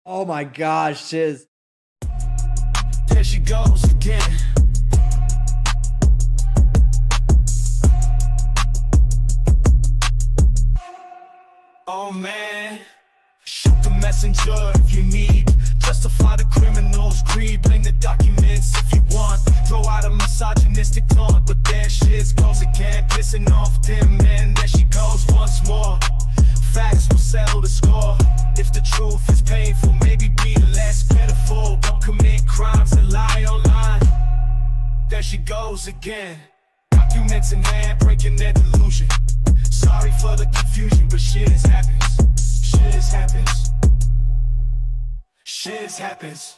Oh my gosh, Shiz. There she goes again. Oh man, shoot the messenger if you need. Justify the criminal's greed. Blame the documents if you want. Throw out a misogynistic taunt, but there she goes again, pissing off them men. There she goes once more. Facts will settle the score. If the truth is painful, maybe be less pitiful. Don't commit crimes and lie online. There she goes again. Documents in hand, breaking their delusion. Sorry for the confusion, but shit happens. Shit happens. Shit happens.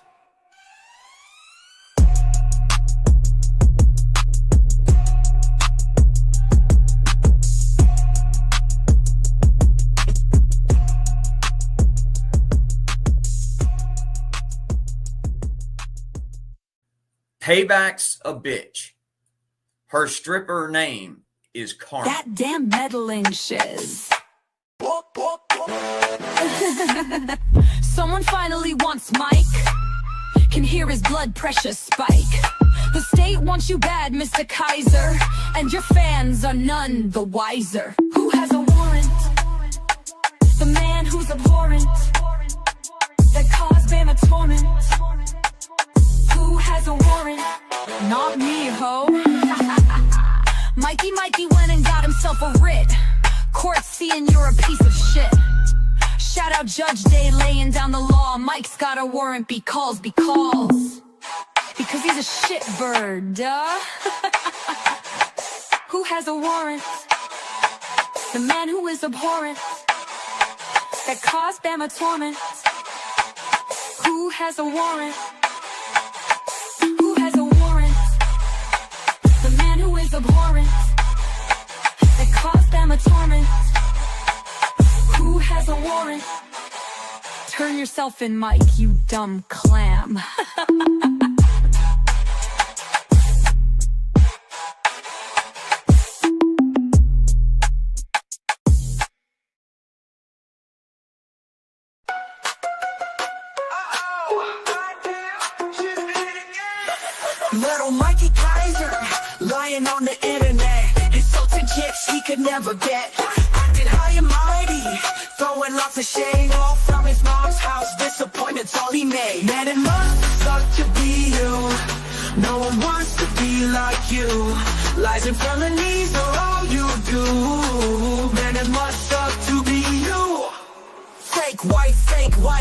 Payback's a bitch. Her stripper name is Karma. That damn meddling shiz. Someone finally wants Mike. Can hear his blood pressure spike. The state wants you bad, Mr. Kaiser, and your fans are none the wiser. Who has a warrant? The man who's abhorrent, that caused Bama torment. Who has a warrant? Not me, ho. Mikey went and got himself a writ. Court seeing you're a piece of shit. Shout out Judge Day laying down the law. Mike's got a warrant because he's a shitbird, duh. Who has a warrant? The man who is abhorrent, that caused Bama torment. Who has a warrant? Who has a warrant? The man who is abhorrent, that caused them a torment. Who has a warrant? Turn yourself in, Mike, you dumb clam. Little Mikey Kaiser, lying on the internet, insulting chicks he could never get. Acting high and mighty, throwing lots of shade all from his mom's house. Disappointment's all he made. Man, it must suck to be you. No one wants to be like you. Lies and felonies are all you do. Man, it must suck to be you. Fake wife,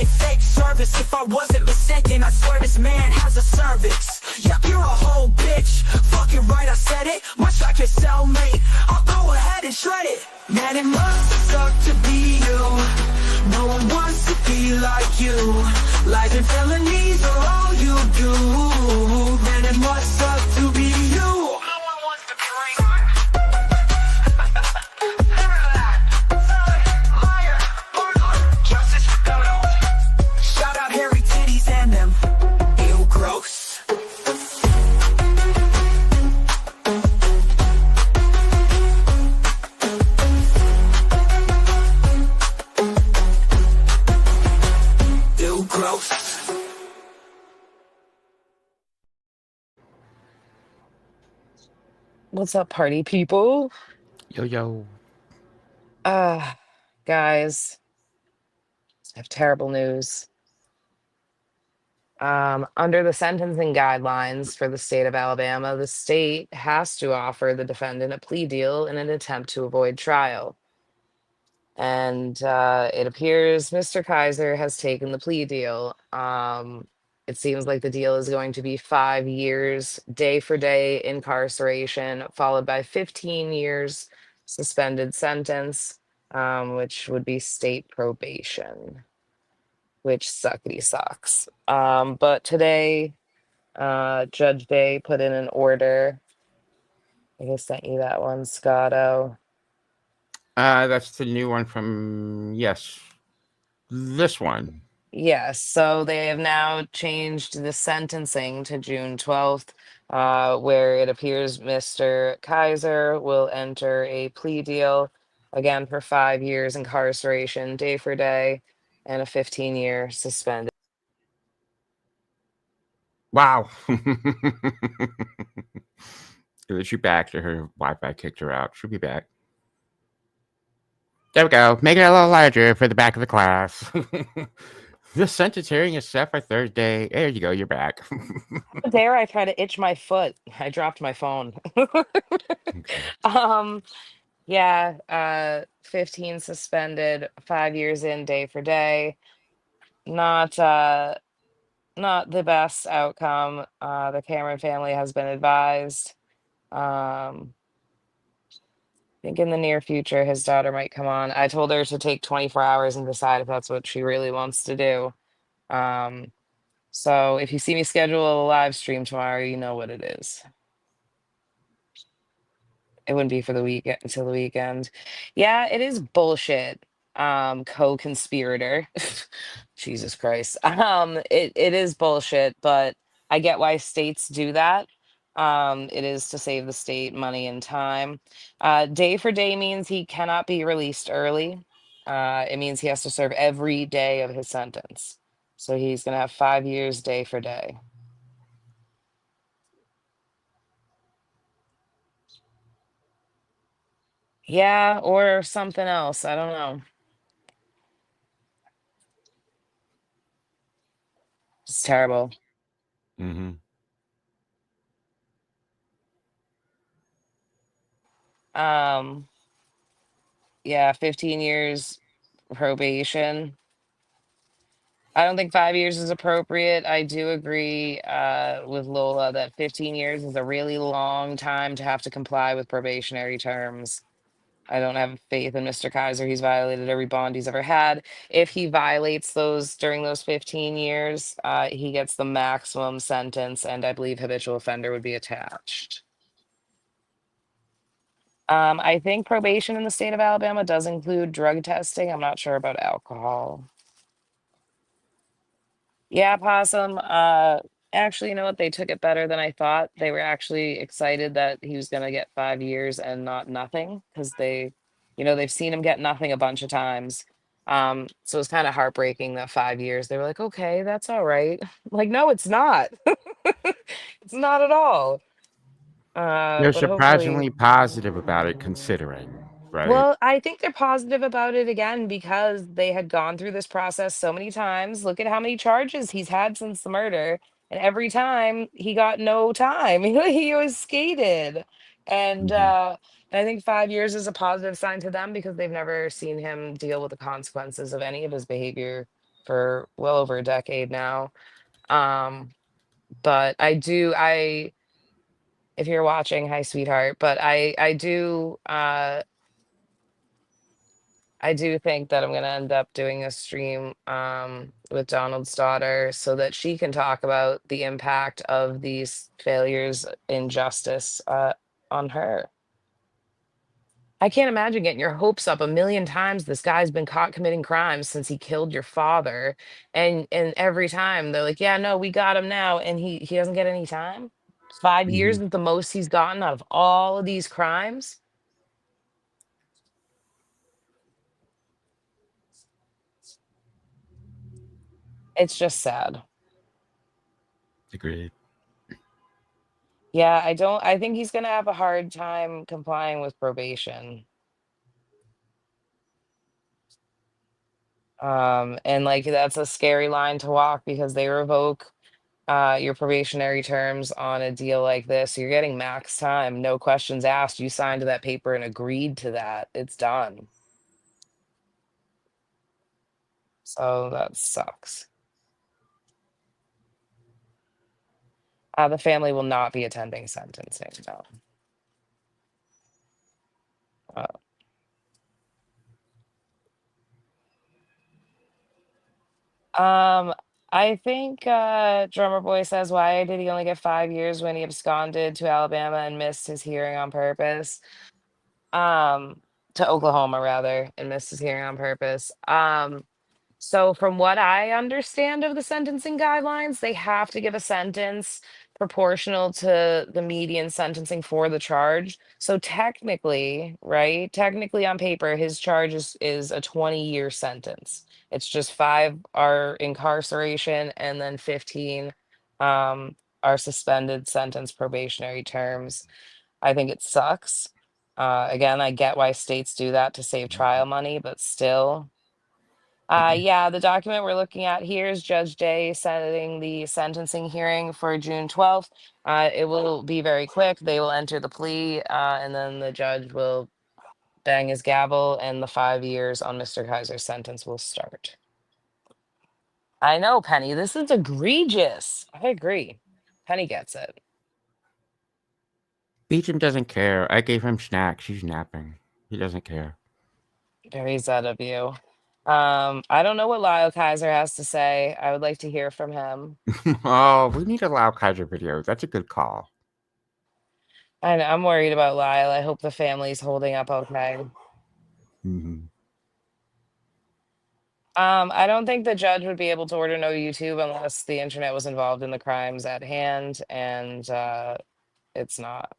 fake service. If I wasn't mistaken, I swear this man has a cervix. Yep, you're a whole bitch. Fucking right, I said it. Much like your cellmate, I'll go ahead and shred it. Man, it must suck to be you. No one wants to be like you. Lies and felonies are all you do. Man, it must suck to be you. No one wants to drink. Liar, burglar, justice for donuts. Shout out hairy titties and them. Ew, gross. What's up, party people? Yo, yo. Uh, guys, I have terrible news. Under the sentencing guidelines for the state of Alabama, the state has to offer the defendant a plea deal in an attempt to avoid trial. And it appears Mr. Kaiser has taken the plea deal. It seems like the deal is going to be 5 years, day for day incarceration, followed by 15 years suspended sentence, which would be state probation, which suckety sucks. But today, Judge Day put in an order. I guess sent you that one, Scotto. That's the new one from, yes, this one. Yes, so they have now changed the sentencing to June 12th, where it appears Mr. Kaiser will enter a plea deal, again for 5 years incarceration, day for day, and a 15-year suspended Wow. Is she back? Her Wi-Fi kicked her out. She'll be back. There we go. Make it a little larger for the back of the class. The sentence hearing is set for Thursday. There you go. You're back. How dare I try to itch my foot? I dropped my phone. Okay. um, yeah, 15 suspended, 5 years in day for day. Not not the best outcome. The Cameron family has been advised. I think in the near future his daughter might come on. I told her to take 24 hours and decide if that's what she really wants to do. Um, so if you see me schedule a live stream tomorrow, you know what it is. It wouldn't be for the weekend until the weekend. Yeah, it is bullshit. Co-conspirator. Jesus Christ. It is bullshit, but I get why states do that. It is to save the state money and time. Day for day means he cannot be released early. It means he has to serve every day of his sentence. So he's gonna have 5 years day for day. Yeah, or something else. I don't know. It's terrible. Mm-hmm. Um, yeah, 15 years probation. I don't think 5 years is appropriate. I do agree with Lola that 15 years is a really long time to have to comply with probationary terms. I don't have faith in Mr. Kaiser. He's violated every bond he's ever had. If he violates those during those 15 years, he gets the maximum sentence, and I believe habitual offender would be attached. I think probation in the state of Alabama does include drug testing. I'm not sure about alcohol. Yeah, Possum. Actually, you know what? They took it better than I thought. They were actually excited that he was going to get 5 years and not nothing because they've seen him get nothing a bunch of times. So it's kind of heartbreaking that 5 years. They were like, okay, that's all right. Like, no, it's not. It's not at all. They're But hopefully. surprisingly positive about it, considering, right? Well, I think they're positive about it again because they had gone through this process so many times. Look at how many charges he's had since the murder. And every time he got no time. He was skated. And Hmm. I think 5 years is a positive sign to them because they've never seen him deal with the consequences of any of his behavior for well over a decade now. Um, but if you're watching, hi sweetheart, but I do think that I'm gonna end up doing a stream with Donald's daughter so that she can talk about the impact of these failures in justice on her. I can't imagine getting your hopes up a million times. This guy's been caught committing crimes since he killed your father, and every time they're like, "Yeah, no, we got him now," and he doesn't get any time. 5 years Hmm. is the most he's gotten out of all of these crimes. It's just sad. Agreed. Yeah, I think he's gonna have a hard time complying with probation. And like that's a scary line to walk because they revoke your probationary terms on a deal like this. You're getting max time, no questions asked. You signed that paper and agreed to that. It's done. So that sucks. The family will not be attending sentencing, no. Uh, Um, I think Drummer Boy says, why did he only get 5 years when he absconded to Alabama and missed his hearing on purpose? Um, to Oklahoma rather, and missed his hearing on purpose. So, from what I understand of the sentencing guidelines, they have to give a sentence proportional to the median sentencing for the charge. So, technically, right? Technically, on paper, his charge is a 20-year sentence. It's just five are incarceration and then 15 um, are suspended sentence probationary terms. I think it sucks. Again, I get why states do that to save trial money, but still. Yeah, the document we're looking at here is Judge Day setting the sentencing hearing for June 12th. It will be very quick. They will enter the plea, and then the judge will bang his gavel, and the 5 years on Mr. Kaiser's sentence will start. I know, Penny, this is egregious. I agree. Penny gets it. Beecham doesn't care. I gave him snacks. He's napping. He doesn't care. Very sad of you. I don't know what Lyle Kaiser has to say. I would like to hear from him. Oh, we need a Lau Kaiser video. That's a good call. I'm worried about Lyle. I hope the family's holding up okay. Mhm. I don't think the judge would be able to order no YouTube unless the internet was involved in the crimes at hand, and it's not.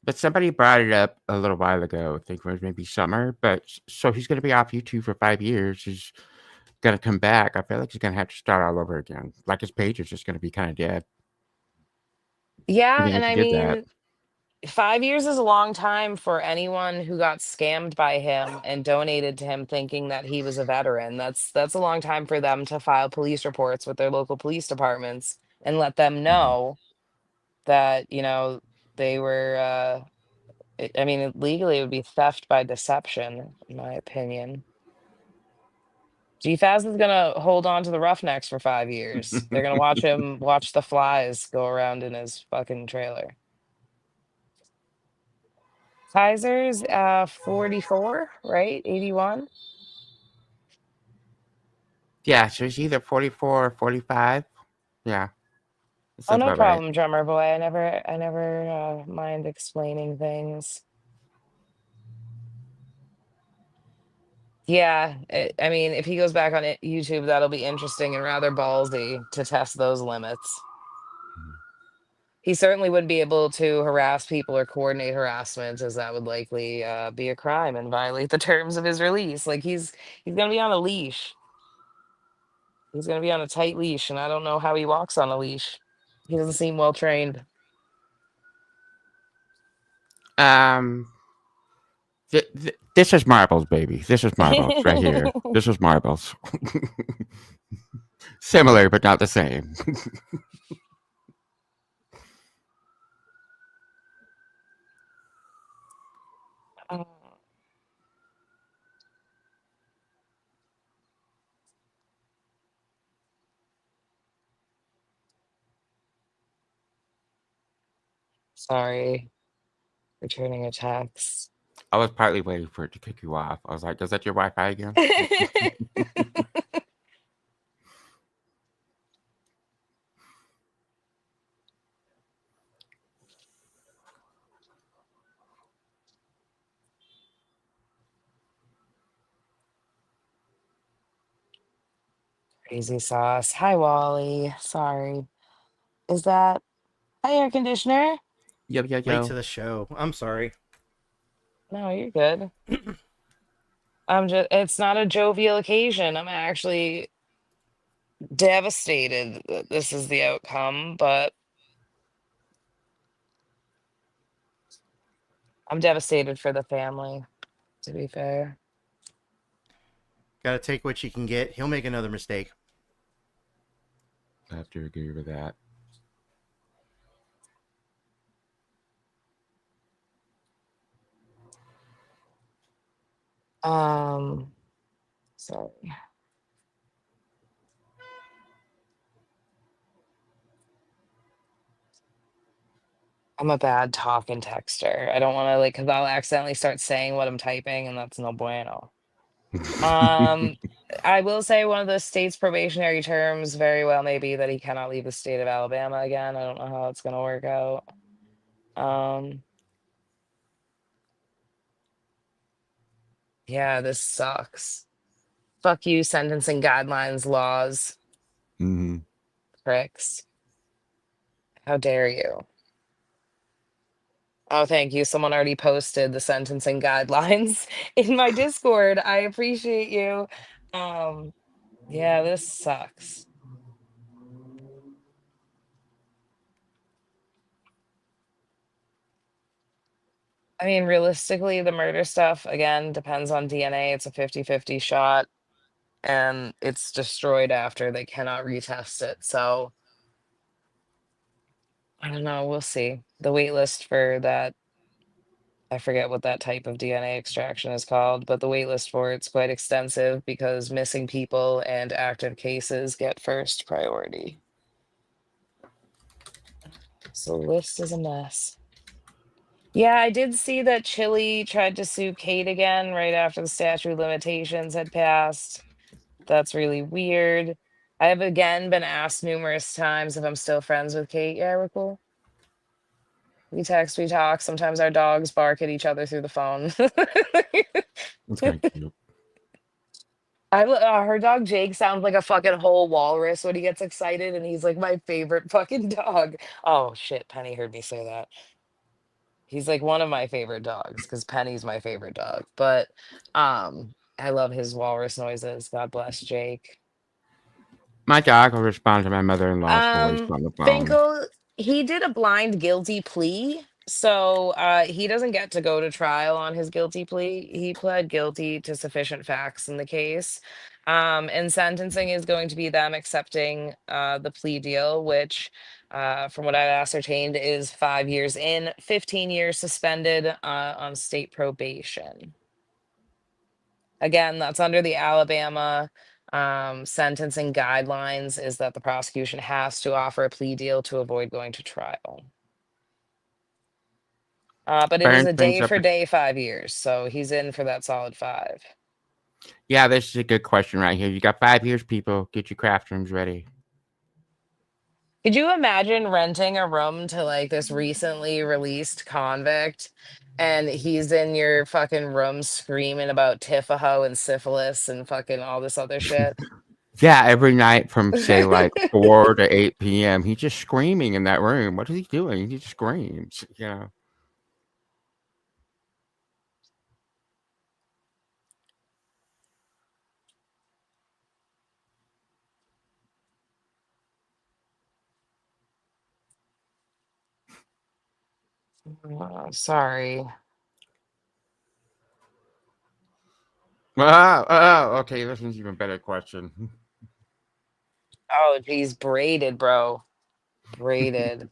But somebody brought it up a little while ago. I think it was maybe summer. But so he's going to be off YouTube for 5 years. He's going to come back. I feel like he's going to have to start all over again. Like his page is just going to be kind of dead. Yeah, Even and if he I did that. mean, 5 years is a long time for anyone who got scammed by him and donated to him thinking that he was a veteran. That's a long time for them to file police reports with their local police departments and let them Mhm. know that, they were I mean, legally it would be theft by deception, in my opinion. GFAS is gonna hold on to the Roughnecks for 5 years. They're gonna watch him watch the flies go around in his fucking trailer. Kaiser's 44, right? 81. Yeah, so he's either 44 or 45. Yeah, that Oh, sounds no about right. problem, drummer boy. I never mind explaining things. Yeah, I mean, if he goes back on YouTube, that'll be interesting and rather ballsy to test those limits. He certainly wouldn't be able to harass people or coordinate harassment, as that would likely be a crime and violate the terms of his release. Like he's gonna be on a leash. He's gonna be on a tight leash, and I don't know how he walks on a leash. He doesn't seem well trained. Um, this is marbles, baby. This is marbles right here. This is marbles. Similar, but not the same. Uh, Sorry, returning a text. I was partly waiting for it to kick you off. I was like, is that your Wi-Fi again? Crazy sauce. Hi, Wally. Sorry. Is that hi air conditioner? Yo, yo, Late to yo. the show. I'm sorry. No, you're good. I'm just it's not a jovial occasion. I'm actually devastated that this is the outcome, but I'm devastated for the family, to be fair. Gotta take what you can get. He'll make another mistake. I have to agree with that. Um, sorry. I'm a bad talk and texter. I don't want to because I'll accidentally start saying what I'm typing, and that's no bueno. Um, I will say one of the state's probationary terms very well may be that he cannot leave the state of Alabama again. I don't know how it's gonna work out. Um, yeah, this sucks. Fuck you, sentencing guidelines, laws, hmm pricks. How dare you? Oh, thank you. Someone already posted the sentencing guidelines in my Discord. I appreciate you. Um, yeah, this sucks. I mean, realistically, the murder stuff, again, depends on DNA. It's a 50-50 shot, and it's destroyed after. They cannot retest it. So I don't know. We'll see. The wait list for that, I forget what that type of DNA extraction is called, but the wait list for it's quite extensive because missing people and active cases get first priority. So the list is a mess. Yeah, I did see that Chile tried to sue Kate again right after the statute of limitations had passed. That's really weird. I have again been asked numerous times if I'm still friends with Kate. Yeah, we're cool. We text, we talk. Sometimes our dogs bark at each other through the phone. It's kind of cute. Her dog Jake sounds like a fucking whole walrus when he gets excited, and he's like my favorite fucking dog. Oh shit, Penny heard me say that. He's like one of my favorite dogs because Penny's my favorite dog. But I love his walrus noises. God bless Jake. My dog will respond to my mother-in-law's voice on the phone. Finkel, he did a blind guilty plea. So he doesn't get to go to trial on his guilty plea. He pled guilty to sufficient facts in the case. And sentencing is going to be them accepting the plea deal, which, from what I've ascertained, is 5 years in, 15 years suspended on state probation. Again, that's under the Alabama sentencing guidelines, is that the prosecution has to offer a plea deal to avoid going to trial. But it is Burn a things day up. for day 5 years, so he's in for that solid 5. Yeah, this is a good question right here. You got 5 years, people. Get your craft rooms ready. Could you imagine renting a room to like this recently released convict and he's in your fucking room screaming about Tifaho and syphilis and fucking all this other shit? Yeah, every night from say like 4 to 8 p.m. He's just screaming in that room. What is he doing? He just screams. You know. Sorry. Okay. This one's even better question. Oh, geez, braided, bro. Braided.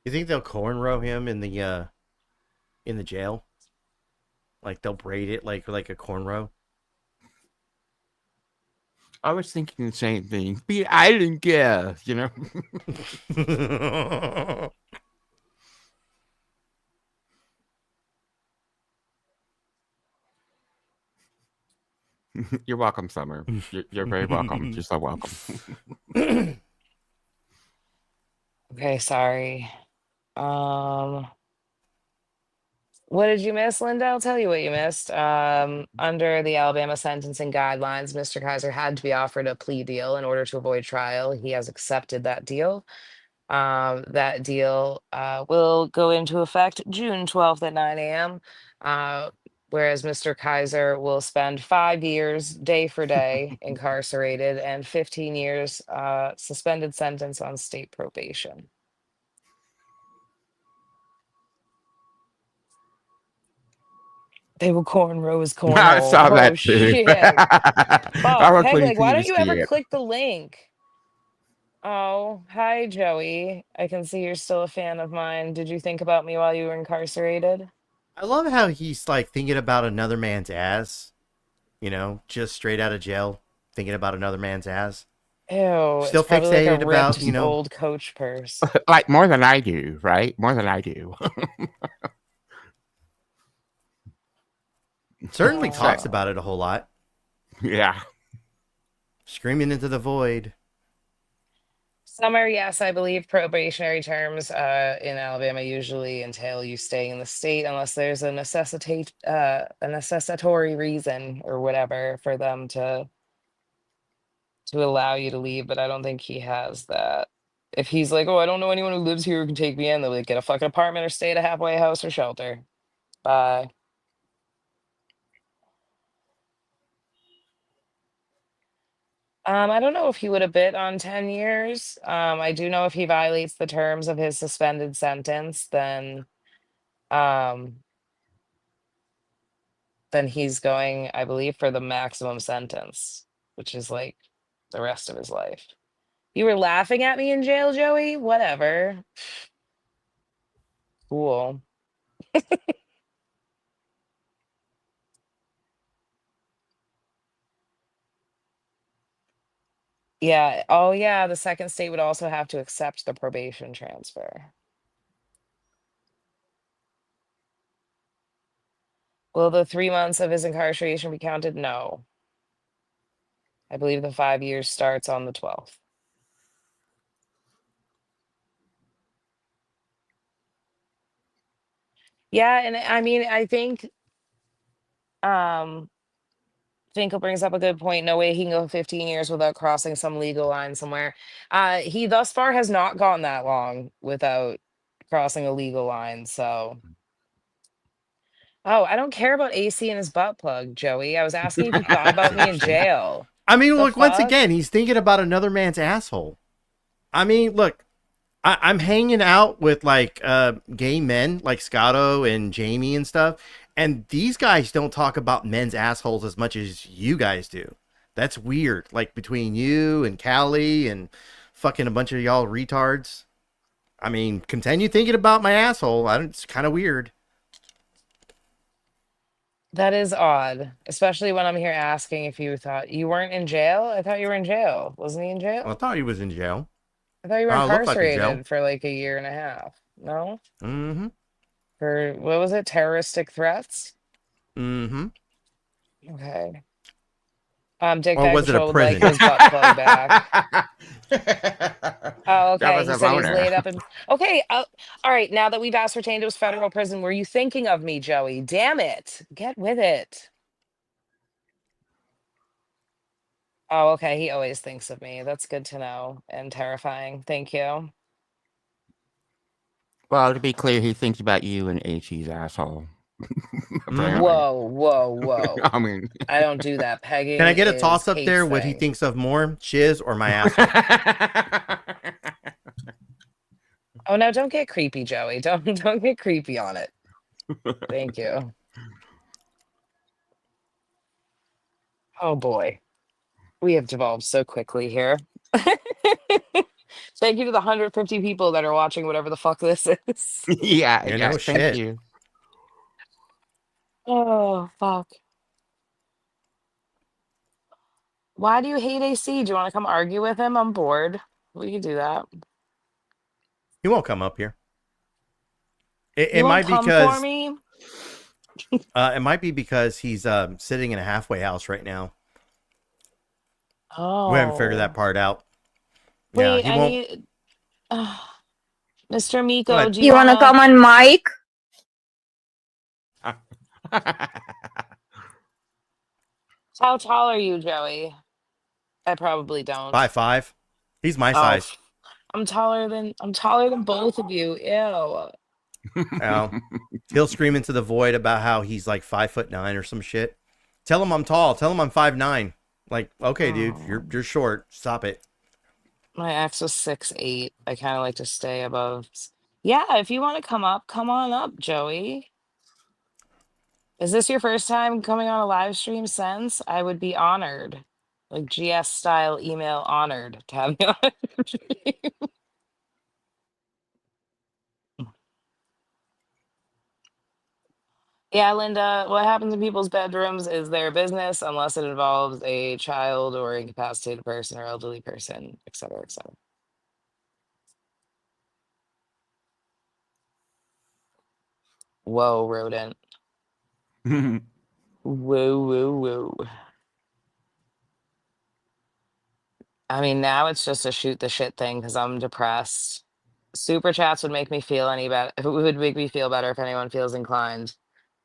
You think they'll cornrow him in the jail? Like they'll braid it like a cornrow? I was thinking the same thing. But I didn't care, you know. You're welcome, Summer. You're very welcome. You're so welcome. Okay, sorry. Um, what did you miss, Linda? I'll tell you what you missed. Under the Alabama sentencing guidelines, Mr. Kaiser had to be offered a plea deal in order to avoid trial. He has accepted that deal. That deal will go into effect June 12th at 9 a.m. Whereas Mr. Kaiser will spend 5 years, day for day, incarcerated and 15 years suspended sentence on state probation. They will cornrow his I cornhole. saw Oh that too. shit. I Oh, was heck, waiting like, for why you to don't you see ever it. click the link? Oh, hi, Joey. I can see you're still a fan of mine. Did you think about me while you were incarcerated? I love how he's like thinking about another man's ass. Just straight out of jail, thinking about another man's ass. Ew, Still it's probably like a fixated about, ripped old Coach purse. Like more than I do, right? More than I do. certainly talks Uh, about it a whole lot. Yeah. Screaming into the void. Summer, yes, I believe probationary terms in Alabama usually entail you staying in the state unless there's a necessitory reason or whatever for them to allow you to leave, but I don't think he has that. If he's like, oh, I don't know anyone who lives here who can take me in, they'll like get a fucking apartment or stay at a halfway house or shelter. Bye. I don't know if he would have bit on 10 years. I do know if he violates the terms of his suspended sentence, um, then he's going, I believe, for the maximum sentence, which is like the rest of his life. You were laughing at me in jail, Joey? Whatever. Cool. Yeah. Oh, yeah. The second state would also have to accept the probation transfer. Will the 3 months of his incarceration be counted? No. I believe the 5 years starts on the 12th. Yeah, and I mean, I think um Finkel brings up a good point. No way he can go 15 years without crossing some legal line somewhere. He thus far has not gone that long without crossing a legal line. So, oh, I don't care about AC and his butt plug, Joey. I was asking if you thought about me in Interesting. jail. I mean, The look, once fuck? again, he's thinking about another man's asshole. I mean, look, I'm hanging out with like gay men like Scotto and Jamie and stuff, and these guys don't talk about men's assholes as much as you guys do. That's weird. Like between you and Callie and fucking a bunch of y'all retards. I mean, continue thinking about my asshole. It's kind of weird. That is odd, especially when I'm here asking if you thought you weren't in jail. I thought you were in jail. Wasn't he in I jail? thought he was in jail. I thought you were Looked like a jail. incarcerated for like a year and a half. No? Mm-hmm. For what was it? Terroristic threats? Mm-hmm. Okay. Dick Or Bag was it a Patrol would like prison? his butt plug back. Oh, That okay. was He a said he was boner. laid up in. Okay. All right. Now that we've ascertained it was federal prison, were you thinking of me, Joey? Damn it. Get with it. Oh, okay. He always thinks of me. That's good to know and terrifying. Thank you. Well, to be clear, he thinks about you and AC's asshole. Mm-hmm. Apparently. Whoa, whoa, whoa. I mean. I don't do that. Can I Pegging get a is toss up Kate's there? What he thing. thinks of more, shiz or my asshole? Oh no, don't get creepy, Joey. Don't get creepy on it. Thank you. Oh boy. We have devolved so quickly here. Thank you to the 150 people that are watching whatever the fuck this is. Yeah, You yeah. know, Thank shit. you. Oh, fuck. Why do you hate AC? Do you want to come argue with him? I'm bored. We can do that. He won't come up here. You It won't might be come for because me? he's sitting in a halfway house right now. We haven't figured that Oh. part out. Yeah, Wait, he I won't. need Mr. Go Miko, ahead. do you You wanna wanna come on mic? how tall are you, Joey? I probably don't. 5'5". He's my Oh, size. I'm taller than both of you. Ew. Now, he'll scream into the void about how he's like 5'9" or some shit. Tell him I'm tall. Tell him I'm 5'9". Like, okay, dude, Oh. you're short. Stop it. My ex was 6'8". I kind of like to stay above. Yeah, if you want to come up, come on up, Joey. Is this your first time coming on a live stream since? I would be honored. Like GS style email honored to have you on. a stream. Yeah, Linda, what happens in people's bedrooms is their business unless it involves a child or incapacitated person or elderly person, et cetera, et cetera. Whoa, rodent. Whoa, whoa, whoa. I mean, now it's just a shoot the shit thing because I'm depressed. Super chats would make me feel any better. It would make me feel better if anyone feels inclined.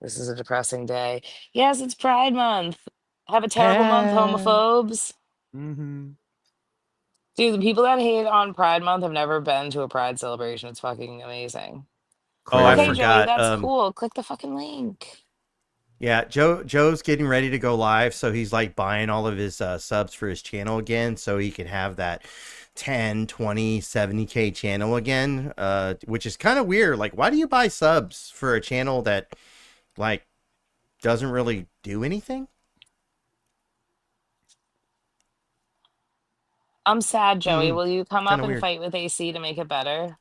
This is a depressing day. Yes, it's Pride Month. Have a terrible month, Hey. homophobes. Mm-hmm. Dude, the people that hate on Pride Month have never been to a Pride celebration. It's fucking amazing. Oh, I Okay, Clearly. Joey, forgot. that's cool. Click the fucking link. Yeah, Joe's getting ready to go live, so he's like buying all of his subs for his channel again so he can have that 10, 20, 70K channel again, which is kind of weird. Like, why do you buy subs for a channel that like doesn't really do anything? I'm sad, Joey. Will you come Kind up of and weird. fight with AC to make it better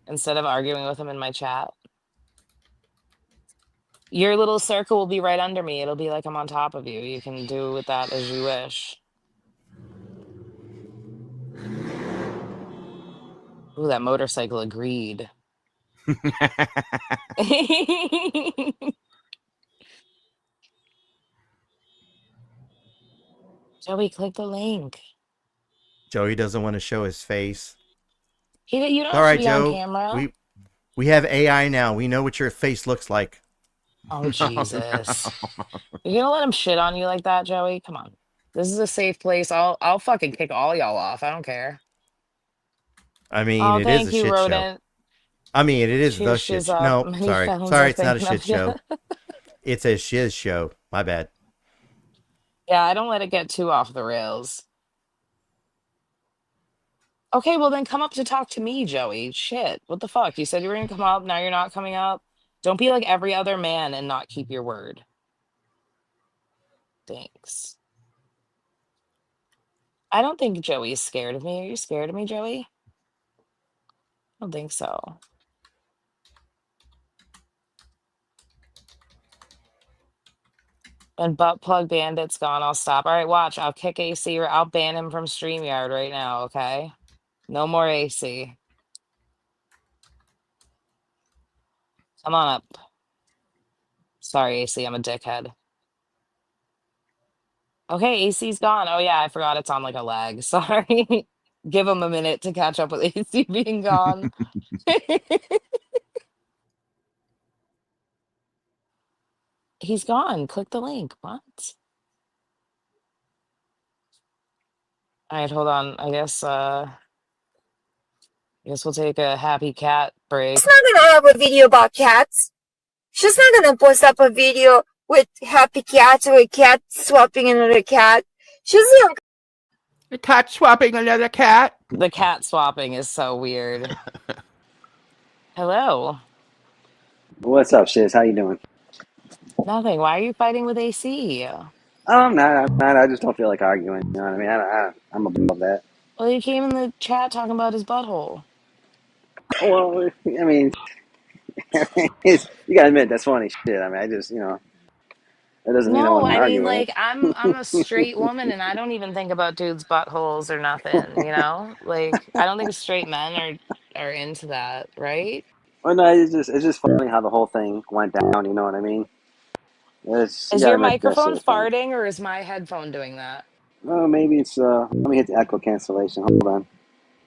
instead of arguing with him in my chat? Your little circle will be right under me. It'll be like I'm on top of you. You can do with that as you wish. Ooh, that motorcycle agreed. Joey, click the link. Joey doesn't want to show his face. You don't All have to right, be on Joe. camera. We have AI now. We know what your face looks like. Oh, Jesus. You're gonna let him shit on you like that, Joey? Come on. This is a safe place. I'll fucking kick all y'all off. I don't care. I mean, Oh, it is thank a you, shit show. rodent. I mean, it is Cheers, the shit. shiz up. No, Many sorry, felons are sorry, it's not a thinking shit of you. show. It's a shiz show. My bad. Yeah, I don't let it get too off the rails. Okay, well then come up to talk to me, Joey. Shit. What the fuck? You said you were gonna come up, now you're not coming up. Don't be like every other man and not keep your word. Thanks. I don't think Joey's scared of me. Are you scared of me, Joey? I don't think so. And butt plug bandit's gone. I'll stop. All right, watch. I'll kick AC or I'll ban him from StreamYard right now, okay? No more AC. Come on up. Sorry, AC, I'm a dickhead. Okay, AC's gone. Oh yeah, I forgot it's on like a lag. Sorry. Give him a minute to catch up with AC being gone. He's gone. Click the link. What? All right, hold on. I guess we'll take a happy cat break. She's not gonna have a video about cats. She's not gonna post up a video with happy cats or a cat swapping another cat. She's not. The cat swapping another cat. The cat swapping is so weird. Hello. What's up, Shiz? How you doing? Nothing. Why are you fighting with AC? Oh, I'm not. I'm not. I just don't feel like arguing. You know what I mean? I'm above that. Well, he came in the chat talking about his butthole. Well, I mean, you gotta admit that's funny shit. I mean, I just, that doesn't mean I No, want to I mean argue with like I'm a straight woman and I don't even think about dudes' buttholes or nothing, you know? Like I don't think straight men are into that, right? Well, no, it's just funny how the whole thing went down. You know what I mean? You Is gotta your admit that shit microphone is funny. farting or is my headphone doing that? Oh, maybe it's. Let me hit the echo cancellation. Hold on.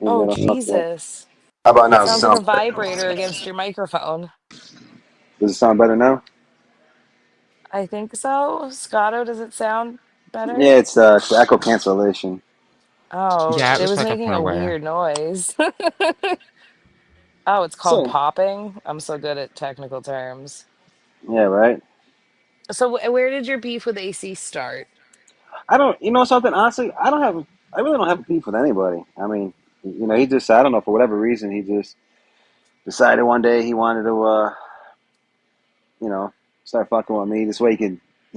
Maybe Oh, that'll help that. Jesus. How about now? Does it Sounds like a sound better? vibrator against your microphone. Does it sound better now? I think so. Scotto, does it sound better? Yeah, it's the echo cancellation. Oh, Yeah, it it looks was like a making a firmware. weird noise. Oh, it's called So, popping. I'm so good at technical terms. yeah, right. So, where did your beef with AC start? I don't, you know something, honestly, I really don't have a beef with anybody. I mean, he just, I don't know, for whatever reason, he just decided one day he wanted to, you know, start fucking with me. This way he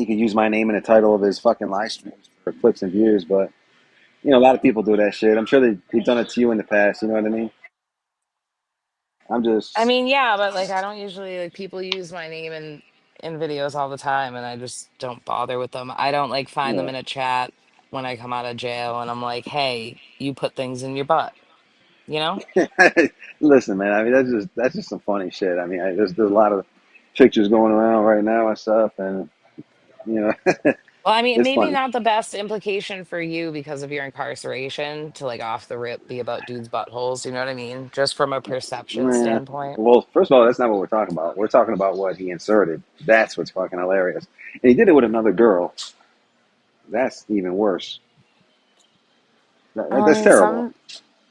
could use my name in the title of his fucking live streams for clicks and views. But, a lot of people do that shit. I'm sure they've done it to you in the past, you know what I mean? I'm I just, mean, yeah, but like I don't usually like people use my name in videos all the time and I just don't bother with them. I don't like find them yeah. in a chat when I come out of jail and I'm like, "Hey, you put things in your butt." You know? Listen, man, I mean, that's just some funny shit. I mean, there's a lot of pictures going around right now and stuff, and, you know, Well, I mean, it's maybe funny. not the best implication for you because of your incarceration to like off the rip be about dudes' buttholes, you know what I mean? Just from a perception Yeah. standpoint. Well, first of all, that's not what we're talking about. We're talking about what he inserted. That's what's fucking hilarious. And he did it with another girl. That's even worse. I That's mean, terrible.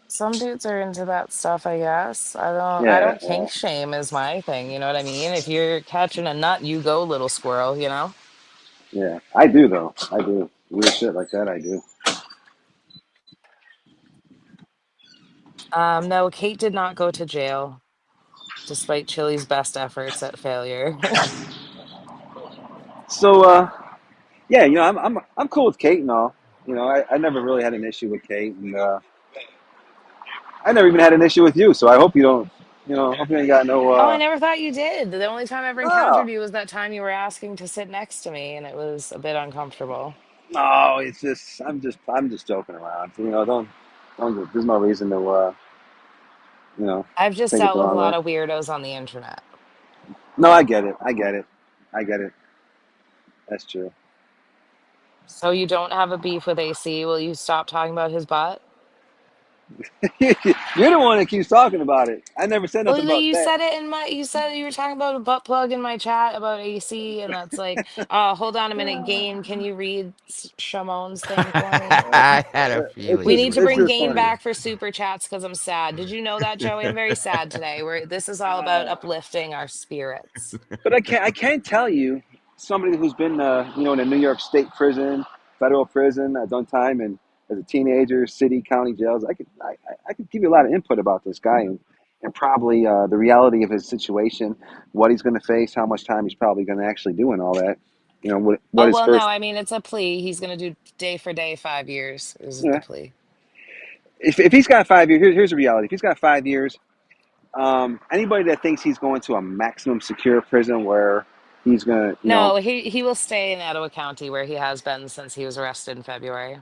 Some dudes are into that stuff, I guess. I don't Yeah, kink shame is my thing, you know what I mean? If you're catching a nut, you go, little squirrel, you know? yeah. I do though. I do weird shit like that. I do. No, Kate did not go to jail, despite Chili's best efforts at failure. So, yeah, I'm cool with Kate and all. I never really had an issue with Kate, and I never even had an issue with you. So I hope you don't. Hope you ain't got no. Oh, I never thought you did. The only time I ever No, encountered you was that time you were asking to sit next to me, and it was a bit uncomfortable. no. It's just I'm just joking around. Don't. There's no reason to I've just take it dealt the with a wrong way. lot of weirdos on the internet. No, I get it. I get it. I get it. That's true. So you don't have a beef with AC? Will you stop talking about his butt? You're the one that keeps talking about it. I never said Well, nothing about you that. said it in my, you said you were talking about a butt plug in my chat about AC, and that's like, oh, hold on a minute, Gain, can you read Shamon's thing for me? I had a It's We feeling just you need were to it's bring going just Gain there. funny. back for super chats because I'm sad. Did you know that, Joey? I'm very sad today. This is all about uplifting our spirits. But I can't tell you somebody who's been in a New York State prison, federal prison, done time, and as a teenager, city, county jails. I could give you a lot of input about this guy and probably the reality of his situation, what he's going to face, how much time he's probably going to actually do, and all that. What Oh, his well, no, first. I mean, it's a plea. He's going to do day for day, 5 years is the Yeah. plea. If he's got 5 years, here's the reality. If he's got 5 years, anybody that thinks he's going to a maximum secure prison where he's going to, No, he will stay in Etowah County where he has been since he was arrested in February.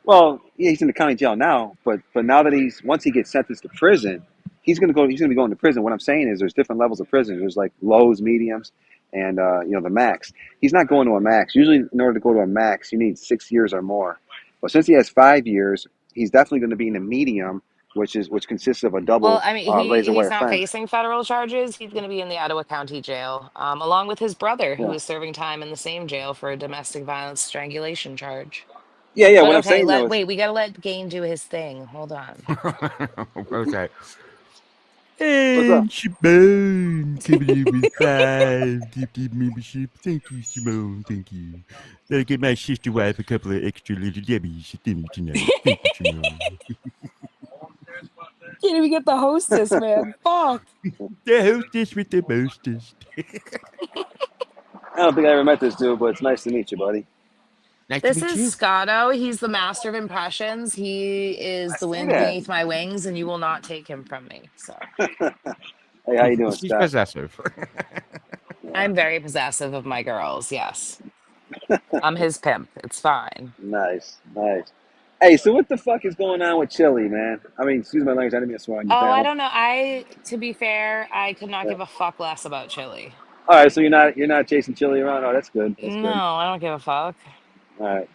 well, yeah, he's in the county jail now, but now that once he gets sentenced to prison, he's gonna go. He's gonna be going to prison. What I'm saying is, there's different levels of prison. There's like lows, mediums, and the max. He's not going to a max. Usually, in order to go to a max, you need 6 years or more. But since he has 5 years, he's definitely going to be in a medium, which consists of a Well, double I mean, razor he's wire not fence. facing federal charges. He's going to be in the Etowah County Jail, along with his brother, who Yeah, is serving time in the same jail for a domestic violence strangulation charge. yeah, yeah. But What I'm okay, saying though is, we got to let Gain do his thing. Hold on. What was that? what's up? And Simone coming in with 5 gifted membership. Thank you, Simone. Thank you. Gotta get my sister wife a couple of extra little Debbies at dinner tonight. Thank you, Simone. Can't even get the hostess, man. Fuck. The hostess with the mostest. I don't think I ever met this dude, but it's nice to meet you, buddy. Nice to This meet is you. Scotto. He's the master of impressions. He I is the see wind that. beneath my wings, and you will not take him from me. So Hey, how you doing, She's Scott? possessive. I'm very possessive of my girls. Yes, I'm his pimp. It's fine. Nice, nice. Hey, so what the fuck is going on with Chili, man? I mean, excuse my language. I didn't mean to swear on your Oh, I panel. don't know. To be fair, I could not Yeah. give a fuck less about Chili. All right, so you're not chasing Chili around. Oh, that's good. That's No, good. I don't give a fuck. All right.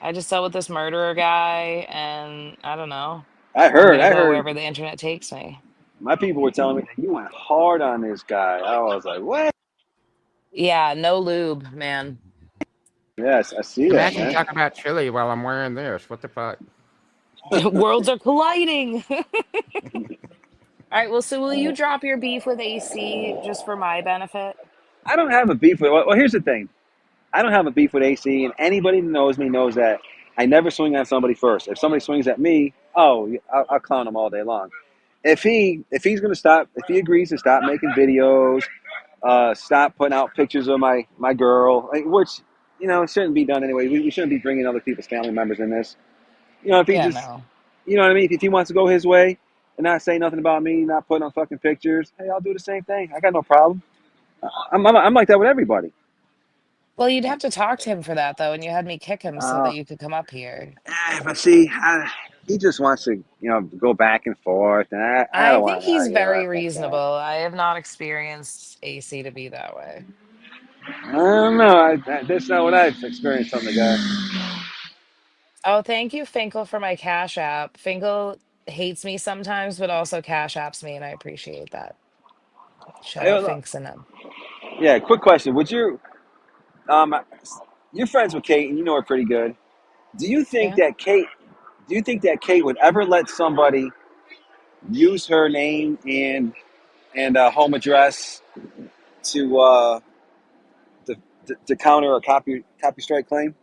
I just dealt with this murderer guy, and I don't know. I I'm heard. gonna I go heard. wherever the internet takes me. My people were telling me that you went hard on this guy. I was like, what? Yeah, no lube, man. Yes, I see that, Imagine man. talking about chili while I'm wearing this. What the fuck? Worlds are colliding. All right, well, so will you drop your beef with AC just for my benefit? I don't have a beef with. Well, here's the thing. I don't have a beef with AC, and anybody that knows me knows that I never swing on somebody first. If somebody swings at me, I'll clown him all day long. If he's gonna stop, if he agrees to stop making videos, stop putting out pictures of my girl, which shouldn't be done anyway. We shouldn't be bringing other people's family members in this. If he Yeah, just, no. you know what I mean. If he wants to go his way and not say nothing about me, not putting on fucking pictures, hey, I'll do the same thing. I got no problem. I'm like that with everybody. Well, you'd have to talk to him for that, though, and you had me kick him so Uh, that you could come up here. but see, he just wants to go back and forth, and I I don't think want to he's argue very about that reasonable. guy. I have not experienced AC to be that way. I don't know. That's not what I've experienced from the guy. Oh, thank you, Finkel, for my Cash App. Finkel hates me sometimes, but also Cash Apps me, and I appreciate that. Shout I out don't know. Finks and them. Yeah, quick question. Would you um you're friends with Kate and you know her pretty good. Do you think Yeah. that Kate do you think that Kate would ever let somebody use her name and home address to uh, to counter a copy strike claim,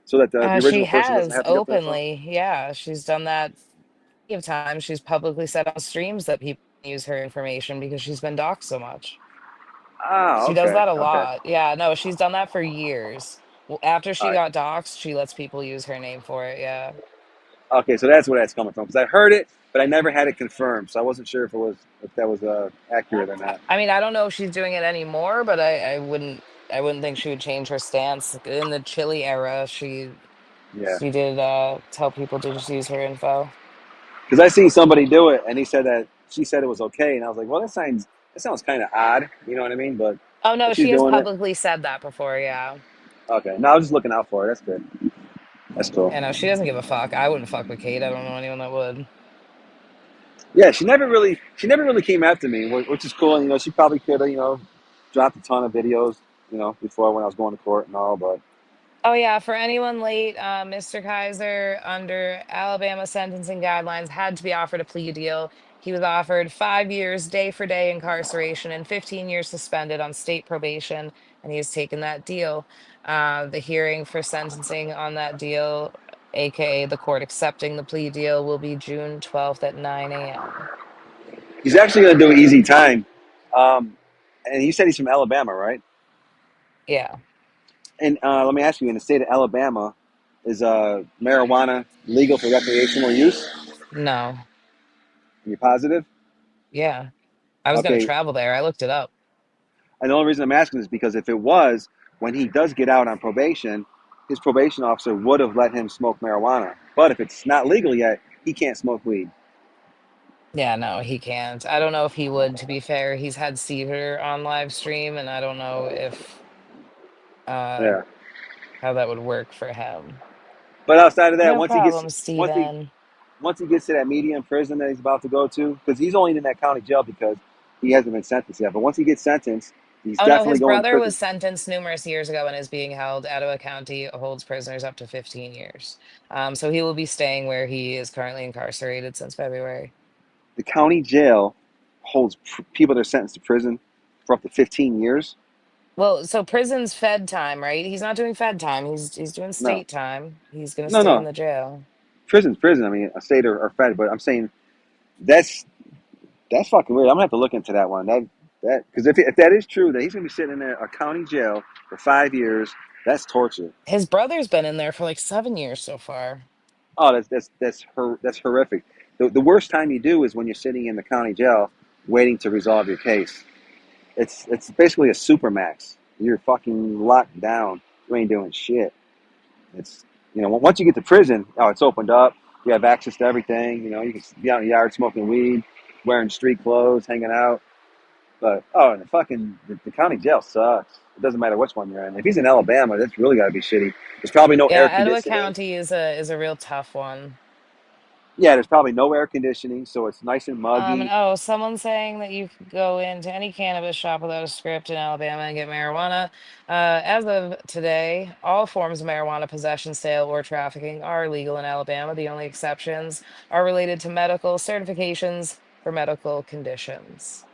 so that the She original person doesn't has have to get the info? openly, yeah, she's done that plenty of times. She's publicly said on streams that people use her information because she's been doxxed so much. Ah, She does okay, that a okay, lot. Yeah, no, she's done that for years. Well, after all she right, got doxxed, she lets people use her name for it. Yeah. okay. So that's where that's coming from, because I heard it, but I never had it confirmed, so I wasn't sure if that was accurate or not. I mean, I don't know if she's doing it anymore, but I wouldn't think she would change her stance. In the Chile era, she Yeah, she did tell people to just use her info. because I seen somebody do it, and he said that she said it was okay, and I was like, well, that sounds kind of odd, you know what I mean? But Oh no, if she's she has doing it, publicly said that before, yeah. okay. No, I was just looking out for it. That's good. That's cool. And no, she doesn't give a fuck. I wouldn't fuck with Kate. I don't know anyone that would. Yeah, she never really came after me, which is cool. And, she probably could have, dropped a ton of videos, before when I was going to court and all. But Oh yeah, for anyone late, Mr. Kaiser, under Alabama sentencing guidelines, had to be offered a plea deal. He was offered 5 years, day for day incarceration and 15 years suspended on state probation, and he has taken that deal. The hearing for sentencing on that deal, aka the court accepting the plea deal, will be June 12th at 9 a.m. he's actually going to do an easy time. And you said he's from Alabama, right? Yeah, And let me ask you: in the state of Alabama, is marijuana legal for recreational use? no, Are you positive? yeah. I was gonna Okay. travel there. I looked it up. And the only reason I'm asking is because if it was, when he does get out on probation, his probation officer would have let him smoke marijuana. But if it's not legal yet, he can't smoke weed. Yeah, no, he can't. I don't know if he would, to be fair. He's had Seaver on live stream, and I don't know if uh Yeah. how that would work for him. But outside of that, No once he gets problem, once he Steven. once he gets to that medium prison that he's about to go to, because he's only in that county jail because he hasn't been sentenced yet. But once he gets sentenced, he's Oh no, definitely his going to brother was prison. sentenced numerous years ago and is being held. Ottawa County holds prisoners up to 15 years. So he will be staying where he is currently incarcerated since February. The county jail holds people that are sentenced to prison for up to 15 years. Well, so prison's fed time, right? He's not doing fed time. He's doing No, state time. He's gonna no, stay in no. the jail. Prison's prison. I mean, a state or fed, but I'm saying that's that's fucking weird. I'm gonna have to look into that one. That because if that is true, that he's gonna be sitting in a county jail for 5 years, that's torture. His brother's been in there for like 7 years so far. Oh, that's horrific. The worst time you do is when you're sitting in the county jail waiting to resolve your case. It's basically a supermax. You're fucking locked down. You ain't doing shit. It's once you get to prison, oh, it's opened up. You have access to everything. You can be out in the yard smoking weed, wearing street clothes, hanging out. But and the county jail sucks. It doesn't matter which one you're in. If he's in Alabama, that's really got to be shitty. There's probably no air Yeah, Ottawa conditioning. County is a real tough one. Yeah, there's probably no air conditioning, so it's nice and And muggy. oh, someone's saying that you could go into any cannabis shop without a script in Alabama and get marijuana. As of today, all forms of marijuana possession, sale, or trafficking are legal in Alabama. The only exceptions are related to medical certifications for medical conditions.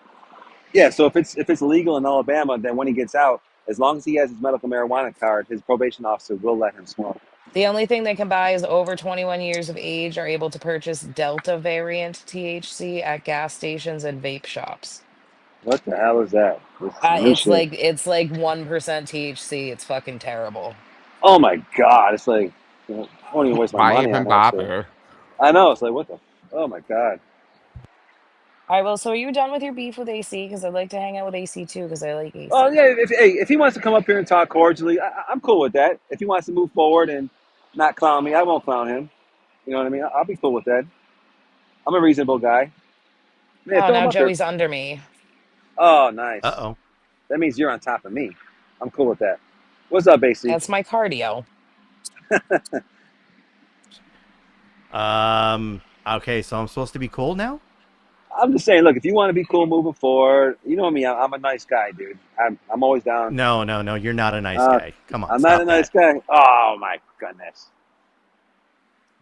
Yeah, so if it's legal in Alabama, then when he gets out, as long as he has his medical marijuana card, his probation officer will let him smoke. The only thing they can buy is over 21 years of age are able to purchase Delta variant THC at gas stations and vape shops. What the hell is that? This is some new It's shit. like it's like 1% THC. It's fucking terrible. Oh my god, it's like I won't even waste my Why money even on that shit. bother? I know, it's like what the oh my god. All right, well, so are you done with your beef with AC? Because I'd like to hang out with AC too, because I like Oh AC. yeah, if he wants to come up here and talk cordially, I'm cool with that. If he wants to move forward and not clown me, I won't clown him. You know what I mean? I'll be cool with that. I'm a reasonable guy. Yeah, Oh, throw him now up there. Joey's under me. Oh, Uh nice. oh. That means you're on top of me. I'm cool with that. What's up, AC? That's my cardio. Okay, so I'm supposed to be cool now? I'm just saying, look, if you want to be cool moving forward, you know me. I'm a nice guy, dude. I'm always down. No, no, no. You're not a nice Uh, guy. Come on, I'm not a stop nice that. guy. Oh my goodness.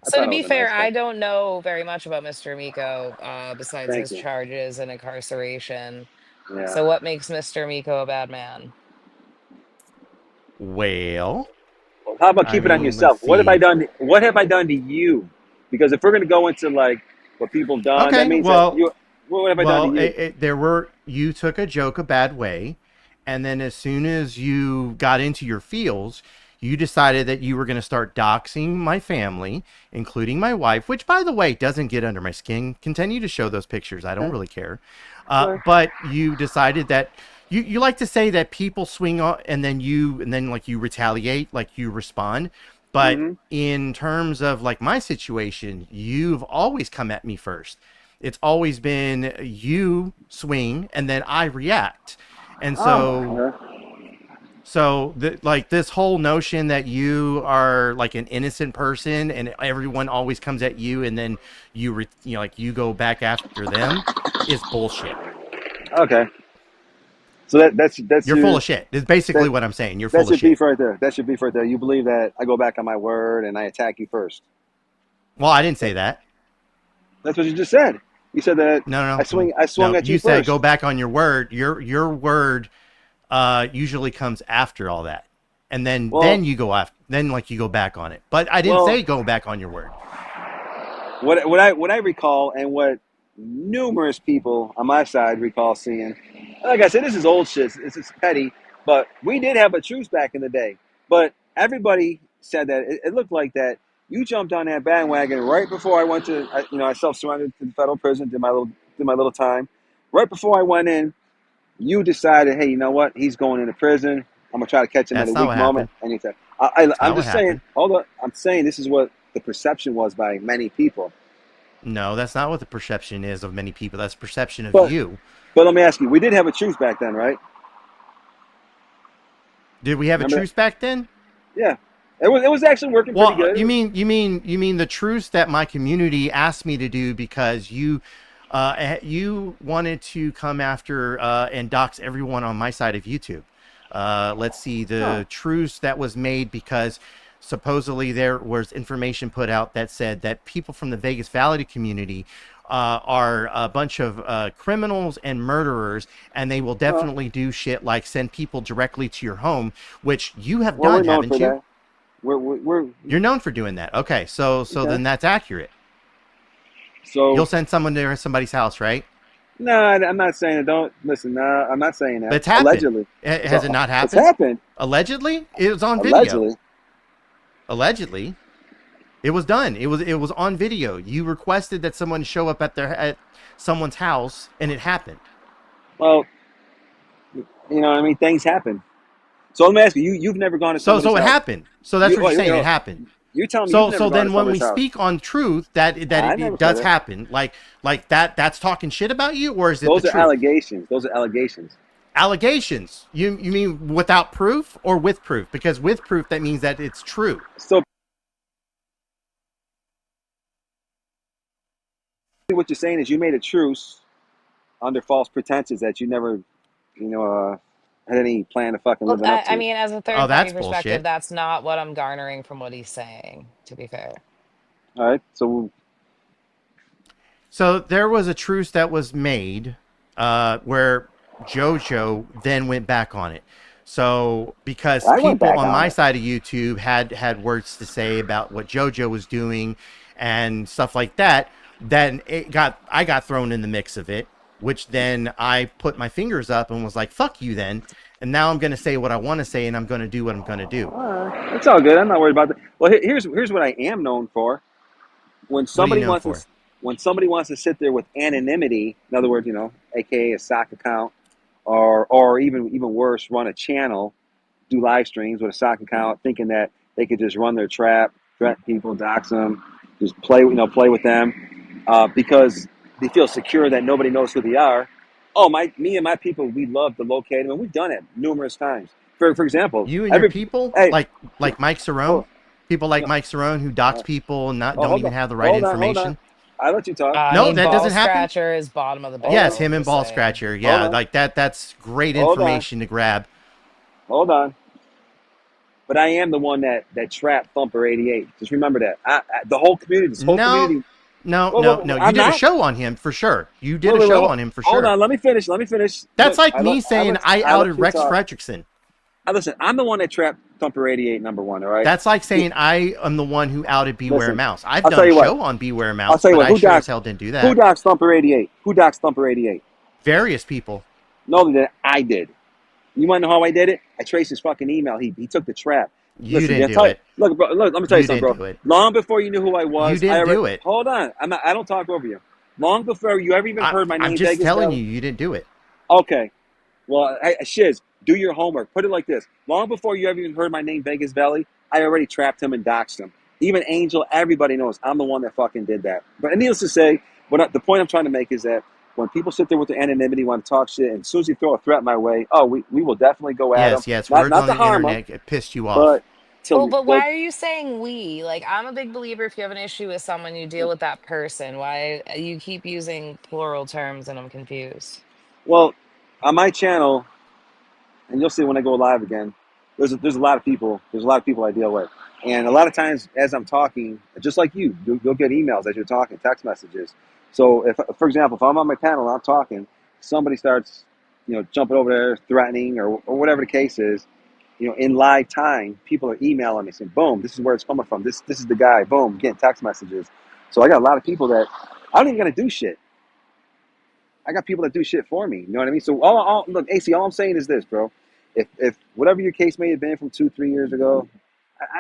So to thought I be was a fair, nice I guy. don't know very much about Mr. Miko, besides Thank his you. charges and incarceration. Yeah. So what makes Mr. Miko a bad man? Well, Well, how about I keep it on mean, let's yourself? What have I see. done? What have I done to you? Because if we're going to go into like what people done, that Okay, means that well, you. What have I done to you? you took a joke a bad way, and then as soon as you got into your feels, you decided that you were going to start doxing my family, including my wife, which, by the way, doesn't get under my skin. Continue to show those pictures. I don't Okay. really care. Sure. But you decided that you like to say that people swing on, and then like you retaliate, like you respond. But Mm-hmm. in terms of like my situation, you've always come at me first. It's always been you swing and then I react. And so Okay. like this whole notion that you are like an innocent person and everyone always comes at you and then like you go back after them is bullshit. Okay. So that's You're full your of shit. Is basically that what I'm saying. You're that's full of your shit. beef right there. That's your beef right there. You believe that I go back on my word and I attack you first. Well, I didn't say that. That's what you just said. You said that No, no, I swung no. at you You said first. go back on your word. Your word usually comes after all that, and then Well, you go after. Then like you go back on it. But I didn't well, say go back on your word. what I recall and what numerous people on my side recall seeing, like I said, this is old shit. It's petty, but we did have a truce back in the day. But everybody said that it looked like that you jumped on that bandwagon right before I went to, I self-surrendered to the federal prison, did my little time. Right before I went in, you decided, hey, you know what? He's going into prison. I'm gonna try to catch him at a That's not weak what moment. happened. And he said, That's I'm not what just saying. happened. Hold on. I'm saying this is what the perception was by many people. No, that's not what the perception is of many people. That's perception of But you. but let me ask you, we did have a truce back then, right? Did we have a Remember that? truce back then? Yeah. It was actually working pretty Well, good. you mean the truce that my community asked me to do because you wanted to come after and dox everyone on my side of YouTube. Let's see Huh. the truce that was made because supposedly there was information put out that said that people from the Vegas Valley community are a bunch of criminals and murderers, and they will Well, definitely do shit like send people directly to your home, which you have well, we're done, known for haven't you? that. We're You're known for doing that. Okay, so okay. then that's accurate. So You'll send someone to somebody's house, right? no, I'm not saying it. Don't listen. No, I'm not saying that. That's happened. Allegedly, Has it not it's happened? happened. Allegedly, it was on video. Allegedly. Allegedly, it was done. It was on video. You requested that someone show up at someone's house, and it happened. Well, you know what I mean. Things happen. So let me ask you. You've never gone to somebody's So it house. happened. So that's what you're saying. It happened. You're telling me you've So never gone to then when we somebody's house. speak on truth, that I never it said does it. happen. Like that's talking shit about you, or is it the Those are truth? allegations. Those are allegations. Allegations. You mean without proof or with proof? Because with proof that means that it's true. So what you're saying is you made a truce under false pretenses that you never, you know, had any plan to fucking Well, living up I to. mean, as a Oh, third party that's perspective, bullshit. that's not what I'm garnering from what he's saying, to be fair. All right. So So there was a truce that was made where JoJo then went back on it. So because I went people back on on my it. side of YouTube had words to say about what JoJo was doing and stuff like that, then I got thrown in the mix of it, which then I put my fingers up and was like, "Fuck you," then. And now I'm going to say what I want to say, and I'm going to do what I'm going to do. It's all good. I'm not worried about that. Well, here's what I am known for. When What are you somebody known wants to for? when somebody wants to sit there with anonymity, in other words, aka a sock account, or even worse, run a channel, do live streams with a sock account, thinking that they could just run their trap, threat people, dox them, just play with them, because they feel secure that nobody knows who they are. Oh, me and my people, we love to locate them, and we've done it numerous times. For example, You and your people, hey, like Mike Cerrone, hold, people like no, Mike Cerrone who dox people and not oh, don't hold even on, have the right hold on. information. I let you talk. I No, mean, that Ball doesn't happen. Scratcher is bottom of the Hold Yes, on, barrel, him and just Ball saying. Scratcher. hold Yeah, on, like that's great hold on, information to grab. hold on. but I am the one that trapped Thumper 88. Just remember that. The whole community, this whole No, community. no. You I'm did a not. show on him for sure. You did Wait, a wait, wait. show on him for Hold sure. on. Let me finish. That's Look, like me saying I outed you Rex talk. Fredrickson. Listen, I'm the one that trapped Thumper 88, number one. All right. That's like saying I am the one who outed Beware Listen, Mouse. I've I'll done tell a you what. show on Beware I'll Mouse, tell you but what. I sure as hell didn't do that. Who doxed Thumper 88? Who doxed Thumper 88? Various people. No, that I did. You want to know how I did it? I traced his fucking email. He took the trap. You didn't do it. Look, bro. Look, let me tell you something, didn't bro. do it. Long before you knew who I was, You didn't do it. Hold on. I don't talk over you. Long before you ever even heard my name, I'm just Vegas telling Valley. you didn't do it. Okay. Well, Shiz, do your homework. Put it like this. Long before you ever even heard my name, Vegas Valley, I already trapped him and doxed him. Even Angel, everybody knows I'm the one that fucking did that. But needless to say, the point I'm trying to make is that when people sit there with their anonymity, want to talk shit, and as soon as you throw a threat my way, we will definitely go at them. Yes, Not words on to the harm internet them, pissed you off. but But why are you saying we? Like, I'm a big believer if you have an issue with someone, you deal with that person. Why you keep using plural terms and I'm confused. well, on my channel, and you'll see when I go live again. There's a lot of people. There's a lot of people I deal with, and a lot of times as I'm talking, just like you'll get emails as you're talking, text messages. So if, for example, if I'm on my panel and I'm talking, somebody starts, jumping over there, threatening or whatever the case is, in live time, people are emailing me saying, "Boom, this is where it's coming from. This is the guy." Boom, getting text messages. So I got a lot of people that I don't even gotta do shit. I got people that do shit for me. You know what I mean? So look, AC, all I'm saying is this, bro. If whatever your case may have been from 2-3 years ago,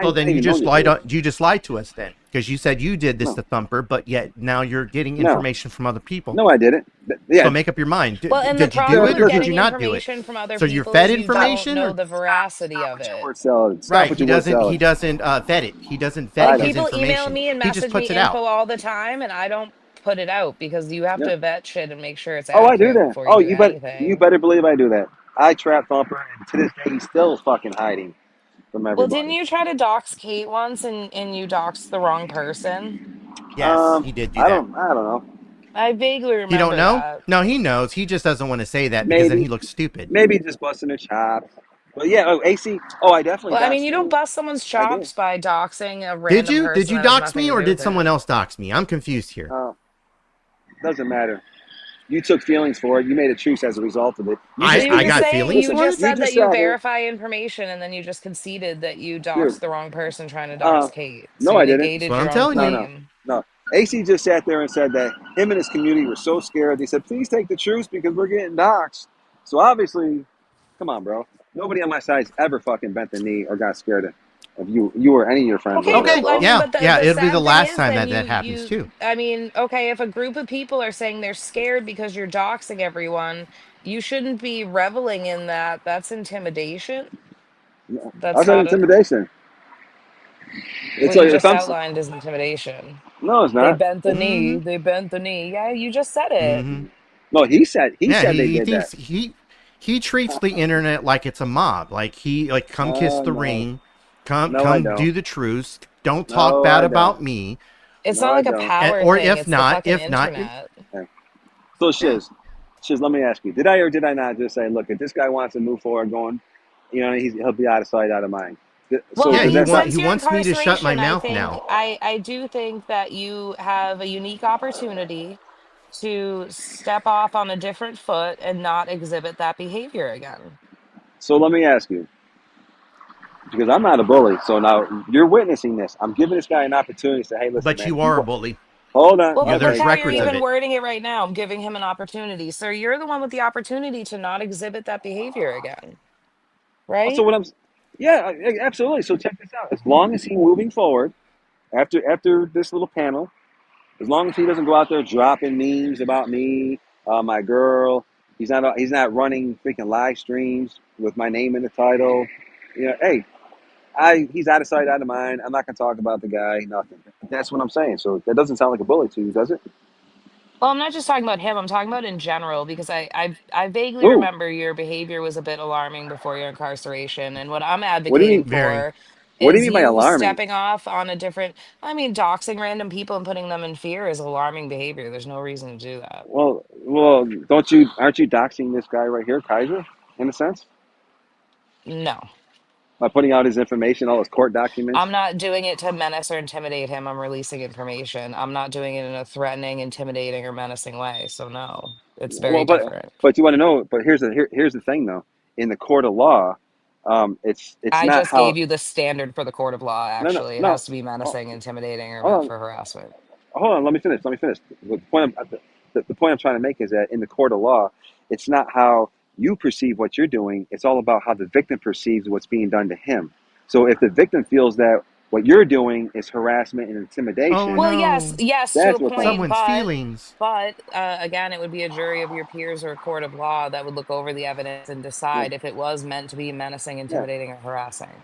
Well, then you just lied. You just lied to us then, because you said you did this No. to Thumper, but yet now you're getting No. information from other people. No, I didn't. Yeah. So make up your mind. Well, and the Did you do problem it with or did getting you not do it? information from other So people you're fed is you information, don't know or the veracity of Stop with your it. word salad. Stop right? with He your word doesn't. salad. He doesn't vet it. He doesn't I vet know. his People email information. me and He just message me puts it info out. all the time, and I don't put it out because you have Yeah. to vet shit and make sure it's Oh, I do accurate that. before you Oh, do you anything. better believe I do that. I trap Thumper, and to this day, he's still fucking hiding from Well, didn't everybody. you try to dox Kate once and you doxed the wrong person? Yes, he did do I that. don't know. I vaguely You don't remember know? that. No, he knows. He just doesn't want to say that because then he Maybe, looks stupid. maybe just busting a chop. But yeah, AC. Oh, I definitely Well, I mean, doxed you don't you. bust someone's I did. chops by doxing a Did random you? Did person you that has dox nothing me, to or do did with someone it. else dox me? I'm confused here. Doesn't matter. You took feelings for it. You made a truce as a result of it. You So just you were I just got saying, feelings you listen. for it. just You said just that you sat here, verify information and then you just conceded that you dude. doxed the wrong person trying to dox Kate. So No, you I didn't. That's negated what your I'm own telling you. claim. No. AC just sat there and said that him and his community were so scared. They said, "Please take the truce because we're getting doxxed." So obviously, come on, bro. Nobody on my side's ever fucking bent the knee or got scared of you or any of your friends Okay, over there, but Okay, I bro. mean, yeah, but yeah. the It'll be the sad thing last is, time then that happens too. I mean, okay, if a group of people are saying they're scared because you're doxing everyone, you shouldn't be reveling in that. That's intimidation. That's How's that not a, intimidation? It's what you like if just I'm. outlined is intimidation. No, it's They not. bent the knee. Mm-hmm. They bent the knee. Yeah, you just said it. Mm-hmm. No, he Yeah, said they he did that. thinks he treats the internet like it's a mob. Like he like come kiss the No, ring, no, I come don't. do the truce. Don't talk No, bad I don't. about me. It's No, not I like a don't. power Or thing. It's the fucking if not, internet. Okay. So yeah. Shiz, let me ask you: did I or did I not just say, look, if this guy wants to move forward, going, he'll be out of sight, out of mind. Well, So Yeah, I does mean, that not? since he your wants me to shut my incarceration, I mouth think now. I do think that you have a unique opportunity to step off on a different foot and not exhibit that behavior again. So let me ask you, because I'm not a bully. So now you're witnessing this. I'm giving this guy an opportunity to say, hey, listen, But man, you are a bully. hold on. Well, Yeah, but look there's Okay, how you're records of even it. wording it right now. I'm giving him an opportunity. Sir, you're the one with the opportunity to not exhibit that behavior again, also right? what yeah, absolutely. So check this out. As long as he's moving forward after this little panel, as long as he doesn't go out there dropping memes about me, my girl, he's not running freaking live streams with my name in the title. Hey, he's out of sight, out of mind. I'm not gonna talk about the guy. Nothing. That's what I'm saying. So that doesn't sound like a bully to you, does it? Well, I'm not just talking about him. I'm talking about in general because I vaguely Who? remember your behavior was a bit alarming before your incarceration, and what I'm What do you advocating mean? Very. for What do you is mean by you alarming? stepping off on a different. I mean, doxing random people and putting them in fear is alarming behavior. There's no reason to do that. Well, don't you? Aren't you doxing this guy right here, Kaiser, in a sense? No. by putting out his information, all his court documents. I'm not doing it to menace or intimidate him. I'm releasing information. I'm not doing it in a threatening, intimidating, or menacing way. So no, it's very Well, different. but you want to know. But here's the thing though. In the court of law, it's I not just gave how. you the standard for the court of law, No, no, actually. It no. has to be Oh, menacing, intimidating, or hold meant on, for harassment. hold on. Let me finish. Let me finish. The point I'm trying to make is that in the court of law, it's not how you perceive what you're doing. It's all about how the victim perceives what's being done to him. So if the victim feels that what you're doing is harassment and Oh intimidation, Well, yes, no. yes, to a that's what comes. point, Someone's but feelings. but again, it would be a jury of your peers or a court of law that would look over the evidence and Yeah, decide if it was meant to be menacing, yeah. intimidating, or harassing.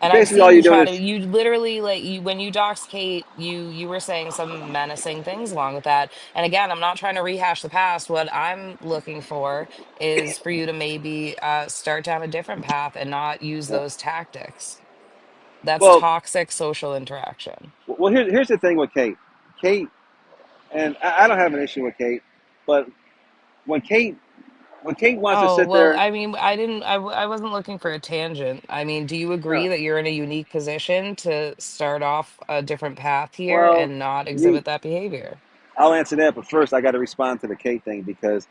And I've Basically, all seen you're you doing try to, is you literally like you when you doxed Kate, you were saying some menacing things along with that. And again, I'm not trying to rehash the past. What I'm looking for is for you to maybe start down a different path and not use yeah. those tactics. That's Well, toxic social interaction. here's the thing with Kate. Kate, and I don't have an issue with Kate, but when Kate when Kate wants to Oh, sit well, there, I mean, I didn't, I wasn't looking for a tangent. I mean, do you uh, agree that you're in a unique position to start off a different path here well, and not you, exhibit that behavior? I'll answer that. But first, I got to respond to the Kate thing because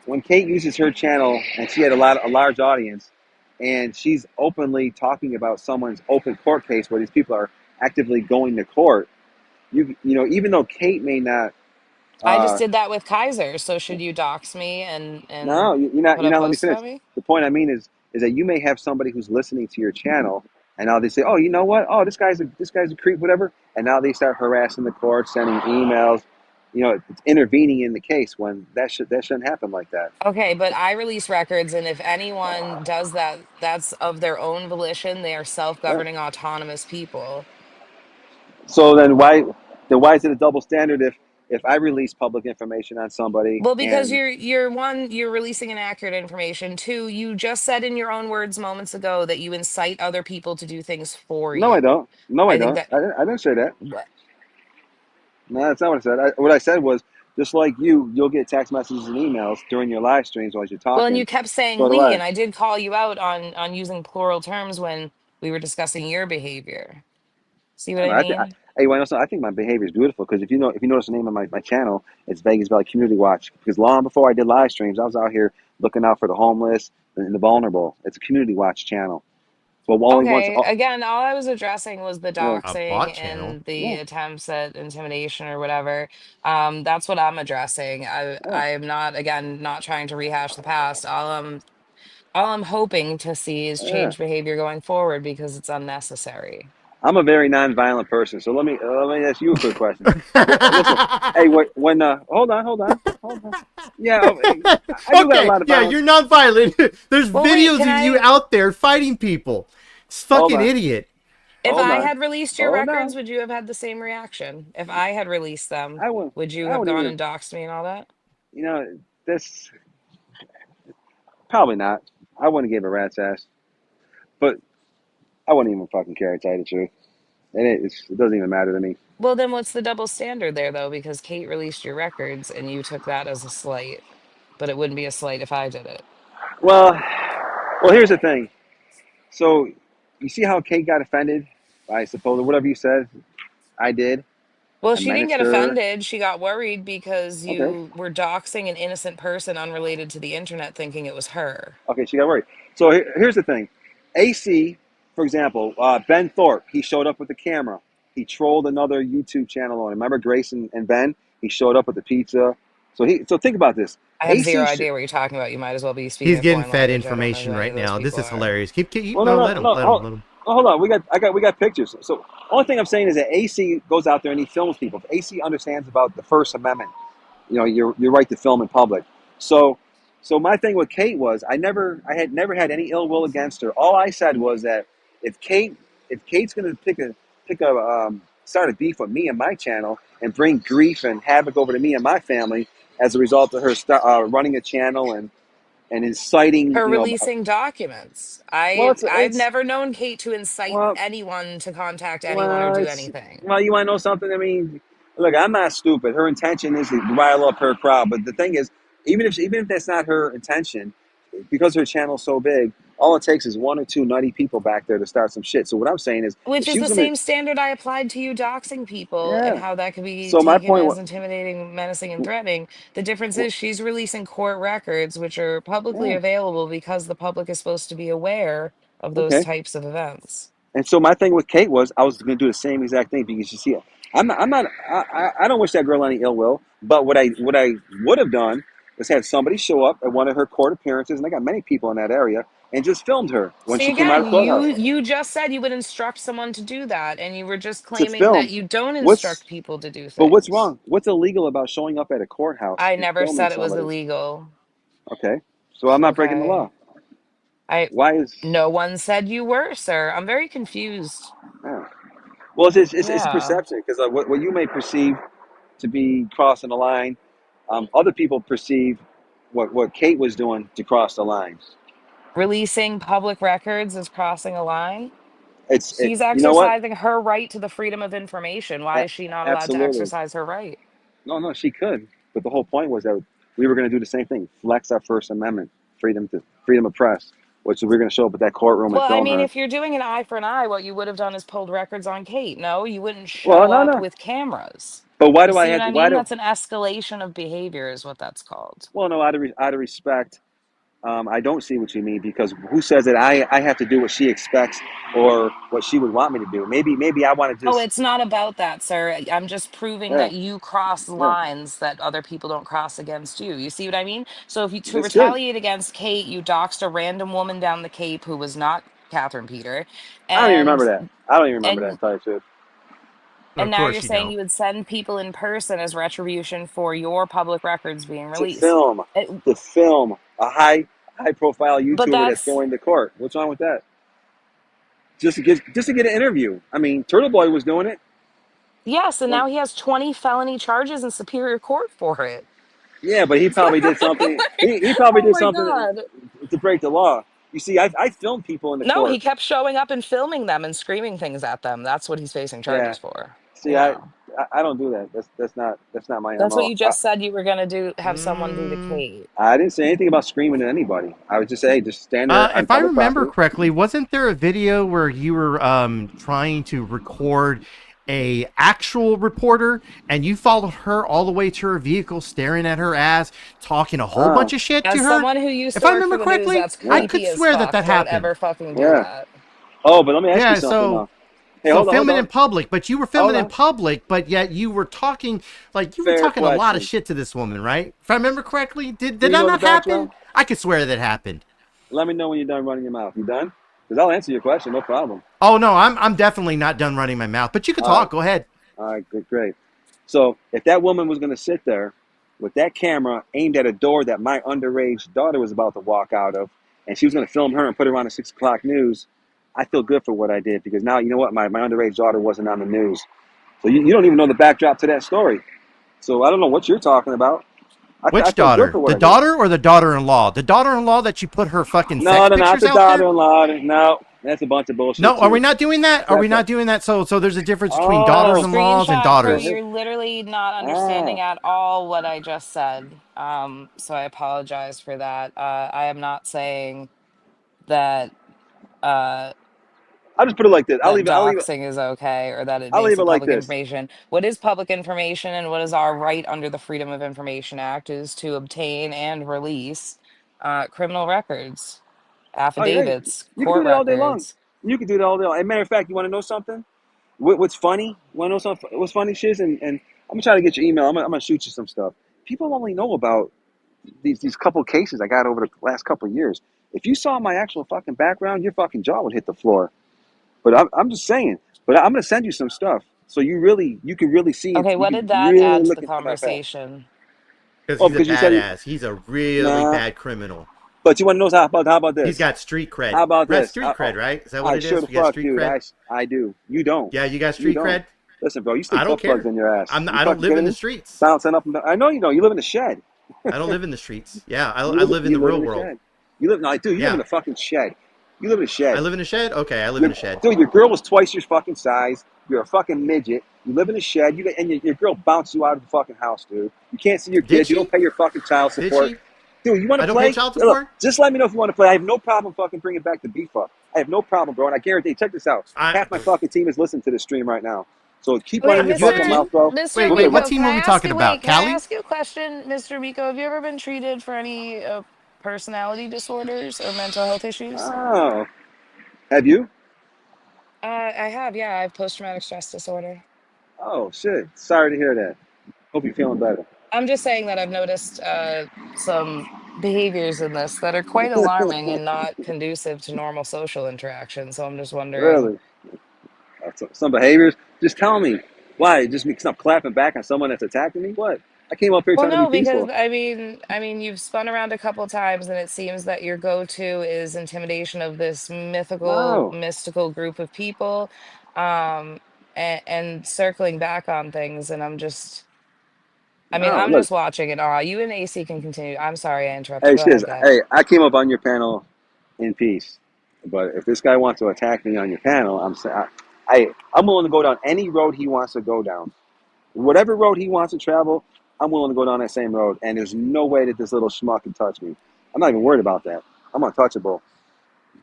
when Kate uses her channel and she had a large audience, and she's openly talking about someone's open court case where these people are actively going to court. You know, even though Kate may not. I just Uh, did that with Kaiser, so should you dox me No, and you're not. put You're a not. Let me post finish. about me? The point I mean is that you may have somebody who's listening to your channel, and now they say, "Oh, you know what? Oh, this guy's a creep, whatever." And now they start harassing the court, sending emails, you know, it's intervening in the case when that shouldn't happen like that. Okay, but I release records, and if anyone does that, that's of their own volition. They are Yeah. self-governing, autonomous people. So then why is it a double standard if I release public information on somebody Well, because and you're one, you're releasing inaccurate information. Two, you just said in your own words moments ago that you incite other people to do things for no, I you. don't. No, I I think don't. that I didn't say that. what? No, that's not what I said. What I said was just like you'll get text messages and emails during your live streams while you're Well, and you talking. kept saying So do we, I. and I did call you out on using plural terms when we were discussing your behavior. See what I I don't know. mean? Hey, well, I think my behavior is beautiful because if you notice the name of my channel, it's Vegas Valley Community Watch. Because long before I did live streams, I was out here looking out for the homeless and the vulnerable. It's a community watch channel. But only once. Okay, Oh, again, all I was addressing was the yeah, A bot doxing channel. and the yeah, attempts at intimidation or whatever. That's what I'm addressing. yeah, I am not, again, not trying to rehash the past. All I'm hoping to see is yeah. change behavior going forward because it's unnecessary. I'm a very nonviolent person, so let me ask you a quick question. Listen, hey, hold on. Yeah, I do got a Okay, lot of yeah, violence. you're not violent. There's Well, wait, videos can of you I? out there fighting people. It's Hold fucking on, idiot. If hold I on, had released your hold records, on. would you have had the same reaction? If I had released them, I wouldn't. would you I have wouldn't gone even. and doxed me and all that? You know, this probably not. I wouldn't give a rat's ass. But I wouldn't even fucking care to tell you the truth. It doesn't even matter to me. Well, then what's the double standard there, though? Because Kate released your records and you took that as a slight, but it wouldn't be a slight if I did it. Well, here's the thing. So you see how Kate got offended? I suppose, or whatever you said, I did. Well, I she didn't menaced get her. offended. She got worried because Okay. you were doxing an innocent person unrelated to the internet, thinking it was her. Okay, she got worried. So here's the thing. AC, for example, Ben Thorpe, he showed up with the camera. He trolled another YouTube channel on. Remember Grace and Ben? He showed up with the pizza. So think about this. I have zero AC. idea what you're talking about. You might as well be speaking He's a getting foreign fed language. I don't know information who any right of those now. This people is are. hilarious. Keep Well, no, no, no, let him, no. let him, let him. Hold on. We got pictures. So only thing I'm saying is that AC goes out there and he films people. AC understands about the First Amendment. You know, your right to film in public. So my thing with Kate was I had never had any ill will against her. All I said was that if Kate's going to pick a start a beef with me and my channel and bring grief and havoc over to me and my family as a result of her running a channel and inciting, Her you know, releasing documents. well, I've it's never known Kate to incite well, anyone to contact anyone or do anything. you want to know something? I mean, look, I'm not stupid. Her intention is to rile up her crowd, but the thing is, even if that's not her intention, because her channel's so big, All it takes is one or two nutty people back there to start some shit. So what I'm saying is, Which if is she the was gonna, same standard I applied to you doxing people and yeah. how that could be So my taken point as was, intimidating, menacing, and threatening. The difference is she's releasing court records, which are publicly yeah, available because the public is supposed to be aware of those okay. types of events. And so my thing with Kate was I was going to do the same exact thing because you see, I don't wish that girl any ill will. But what I would have done is had somebody show up at one of her court appearances, and I got many people in that area, and just filmed her when See, she came out again, of courthouse you just said you would instruct someone to do that, and you were just to claiming that film. you don't What's instruct people to do but what's things. wrong? What's illegal about showing up at a courthouse I and never filming said it was somebody? illegal. Okay, so I'm not breaking the Okay. law. I Why is? No one said you were, sir. I'm very confused. Yeah. Well, it's a Yeah. perception because what you may perceive to be crossing the line, other people perceive what Kate was doing to cross the lines. Releasing public records is crossing a line. She's You know what? exercising her right to the freedom of information. Why is she not allowed to Absolutely. exercise her right? No, she could. But the whole point was that we were going to do the same thing, flex our First Amendment, freedom of press, which we're going to show up at that courtroom and Well, I film mean, her. if you're doing an eye for an eye, what you would have done is pulled records on Kate. No, you wouldn't Well, show no, up no. with cameras. But why You do I see have what to? I Why mean? do? That's an escalation of behavior, is what that's called. Well, no, out of respect, I don't see what you mean because who says that I have to do what she expects or what she would want me to do? Maybe I want to Oh, just it's not about that, sir. I'm just proving yeah that you cross yeah. lines that other people don't cross against you. You see what I mean? So if you to That's good. retaliate against Kate, you doxed a random woman down the Cape who was not Catherine Peter, I don't even and remember that. I don't even remember that. and To tell you the truth. and Of now course you're you saying don't. you would send people in person as retribution for your public records being To released. film It- to film a high profile but YouTuber that's that's going to court. What's wrong with that? Just to get an interview. I mean, Turtle Boy was doing it. yes, and When, now he has 20 felony charges in Superior Court for it. yeah, but he probably did something. He probably Oh did my something God. to break the law. You see, I filmed people in the No, he court. kept showing up and filming them and screaming things at them. That's what he's facing Yeah. charges for. See, Yeah. I don't do that. That's not my That's what MO. you just said you were gonna do, have someone do to Mm, Kate. I didn't say anything about screaming at anybody. I would just say, hey, just stand there on if I public remember property. correctly, wasn't there a video where you were trying to record a actual reporter and you followed her all the way to her vehicle, staring at her ass, talking a whole Oh, bunch of shit to As her? someone who used If to I work for remember the news, correctly, that's I yeah, could creepy as swear that fuck. that Don't happened. ever fucking do yeah. that. Oh, but let me ask you Yeah, something so though. Hey, so hold filming in on. public, but you were Hold filming in on. public, but yet you were talking Fair a lot of question. shit to this woman, right? If I remember correctly, did Do you that know the not happen? background? I could swear that happened. Let me know when you're done running your mouth. You done? Because I'll answer your question, no problem. Oh no, I'm definitely not done running my mouth, but you can All right. talk. Go ahead. All right, good, great. So if that woman was going to sit there with that camera aimed at a door that my underage daughter was about to walk out of, and she was going to film her and put her on the 6 o'clock news, I feel good for what I did because now you know what? My underage daughter wasn't on the news. So you don't even know the backdrop to that story. So I don't know what you're talking about. I Which feel good for daughter? what The I did. daughter or the daughter-in-law? The daughter-in-law that you put her fucking No, sex no, not pictures the out there? daughter-in-law. No, that's a bunch of bullshit No, are we too. not doing that? Are we That's a, not doing that? So there's a difference between oh, daughters-in-laws and Screenshot crew, oh, daughters. you're literally not ah. understanding at all what I just said. So I apologize for that. I am not saying that uh I'll just put it like this. that doxing is okay or that it I'll makes leave it it like public this. information. What is public information and what is our right under the Freedom of Information Act is to obtain and release criminal records, Oh, yeah, affidavits, you can do court that all day long. records. You can do that all day long. As a matter of fact, you want to know something? What's funny? Want to know something? What's funny, Shiz? And I'm gonna try to get your email. I'm gonna shoot you some stuff. People only know about these couple cases I got over the last couple of years. If you saw my actual fucking background, your fucking jaw would hit the floor. But I'm just saying. But I'm gonna send you some stuff so you can really see it. Okay, You what can did that really add to look the into my past. conversation? Because Oh, he's a because you said badass. He's a really nah. bad criminal. But you want to know how about He's this? got street cred. How about That's this? street cred, right? Is that what I it sure is? the You got fuck, street dude. cred? I do. You don't. Yeah, you got You street don't. cred? Listen, bro. You stick I don't butt plugs care. in your ass. I You don't fucking live in kidding the me? streets. Bouncing up and down. I know you don't. You live in the shed. I don't live in the streets. Yeah, I You live in the you live real in the world. shed. You live no, dude. You live in Yeah. a fucking shed. You live in a I shed. live in a shed? Okay, I live in a shed. Dude, your girl was twice your fucking size. You're a fucking midget. You live in a shed. And your girl bounced you out of the fucking house, dude. You can't see your Did kids. You don't she? pay your fucking child Did support. she? Dude, you want I to don't pay play? child Look, support. just let me know if you want to play. I have no problem fucking bringing back the beef up. I have no problem, bro. And I guarantee, check this out. I, Half my fucking team is listening to this stream right now. So keep Wait, running your you have a fucking Mr. mouth, team? bro. Mr. We'll Wait, get what Miko, right. team can are I we ask talking you? about? Wait, can I Cali? ask you a question, Mr. Miko? Have you ever been treated for any personality disorders or mental health issues? Oh, have you? I have, yeah. I have post-traumatic stress disorder. Oh shit. Sorry to hear that. Hope you're feeling better. I'm just saying that I've noticed some behaviors in this that are quite alarming and not conducive to normal social interaction. So I'm just wondering. Really? Some behaviors. Just tell me why. Just stop clapping back on someone that's attacking me. What? I came up here Well, trying to be no, because peaceful. I mean, you've spun around a couple times, and it seems that your go-to is intimidation of this mythical, No, mystical group of people, um, and circling back on things. And I mean, no. I'm Look, just watching it all. You and AC can continue. I'm sorry I interrupted. hey, Go ahead, shiz. guy. Hey, I came up on your panel in peace, but if this guy wants to attack me on your panel, I'm willing to go down any road he wants to go down. Whatever road he wants to travel, I'm willing to go down that same road. And there's no way that this little schmuck can touch me. I'm not even worried about that. I'm untouchable.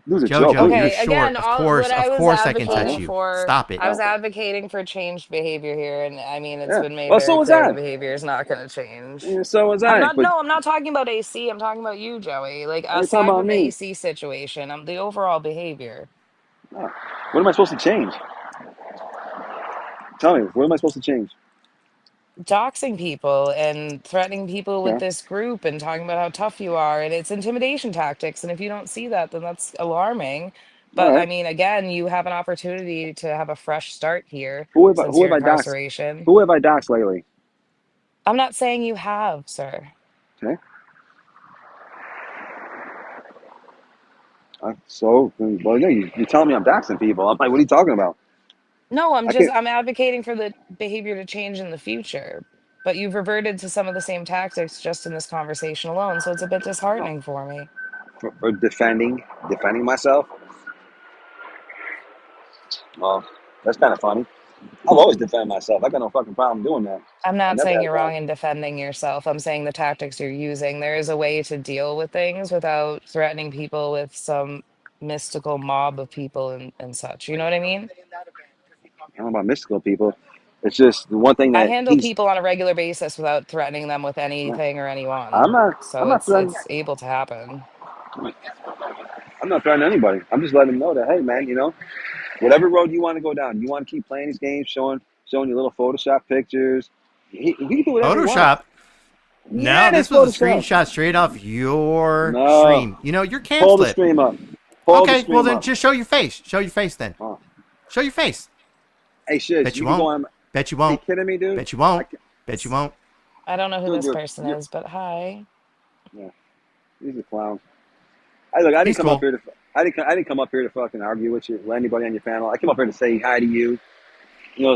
Dude's a joke. Jojo, you're Okay, short. again, all what I Of was course, I can I touch advocating am. you. for, Stop it. I was Oh, advocating for changed behavior here, and I mean, it's yeah. been made Well, very so was clear the I. behavior is not going to change. Yeah, so was I. But I'm not talking about AC. I'm talking about you, Joey. Like I ain't talking aside about from the me. AC situation, the overall behavior, Oh. What am I supposed to change? Tell me. What am I supposed to change? doxing people and threatening people with Okay. this group and talking about how tough you are, and it's intimidation tactics. And if you don't see that, then that's alarming. All But I right. mean, again, you have an opportunity to have a fresh start here since Who have your I doxed? incarceration. Who have I doxed lately? I'm not saying you have, sir. Okay. So, well, yeah, you telling me I'm doxing people. I'm like, what are you talking about? No, I can't. I'm advocating for the behavior to change in the future. But you've reverted to some of the same tactics just in this conversation alone, so it's a bit No. disheartening for me. For defending myself. Well, that's kind of funny. I've always defended myself. I got no fucking problem doing that. I'm I not never saying had a you're problem. wrong in defending yourself. I'm saying the tactics you're using. There is a way to deal with things without threatening people with some mystical mob of people and such. You know what I mean? I don't know about mystical people. It's just the one thing I that handle he's. people on a regular basis without threatening them with anything or I'm anyone. not. I'm So not threatening. it's able to happen. I'm not threatening anybody. I'm just letting them know that, hey, man, whatever road you want to go down, you want to keep playing these games, showing your little Photoshop pictures. He can do whatever he wants. Photoshop. Yeah, No, there's this was a Photoshop. screenshot straight off your No, stream. You're pull the canceled. stream up. Pull the Okay, well stream then up. just show your face. Show your face then. Oh. Show your face. Hey, shiz, Bet you you can go won't. on. Bet you Are you won't. kidding me, dude? Bet you won't. I can, Bet you won't. I don't know who dude, this person you're, is, but hi. yeah, he's a clown. I look. I didn't He's come up cool. here to. I didn't come up here to fucking argue with you, with anybody on your panel. I came up here to say hi to you.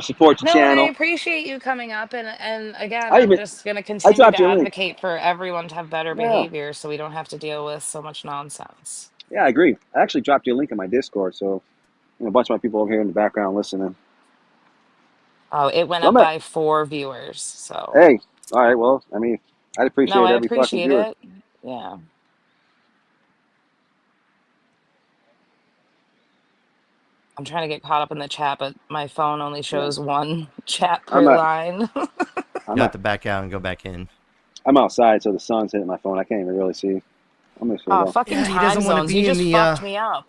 Support your No, and I channel. appreciate you coming up, and again, I I'm even. just going to I continue to dropped your link. advocate for everyone to have better Yeah, behavior so we don't have to deal with so much nonsense. yeah, I agree. I actually dropped your link in my Discord, so a bunch of my people over here in the background listening. Oh, it went So up I'm at. by 4 viewers, so Hey, all right. Well, I mean, I'd no, appreciate I every fucking appreciate viewer. it. Yeah. I'm trying to get caught up in the chat, but my phone only Yeah, shows one chat I'm per at. line. I'm You have at. to back out and go back in. I'm outside, so the sun's hitting my phone. I can't even really see. I'm gonna see Oh, though. fucking Yeah, he time doesn't want to zones. You be in just the fucked me up.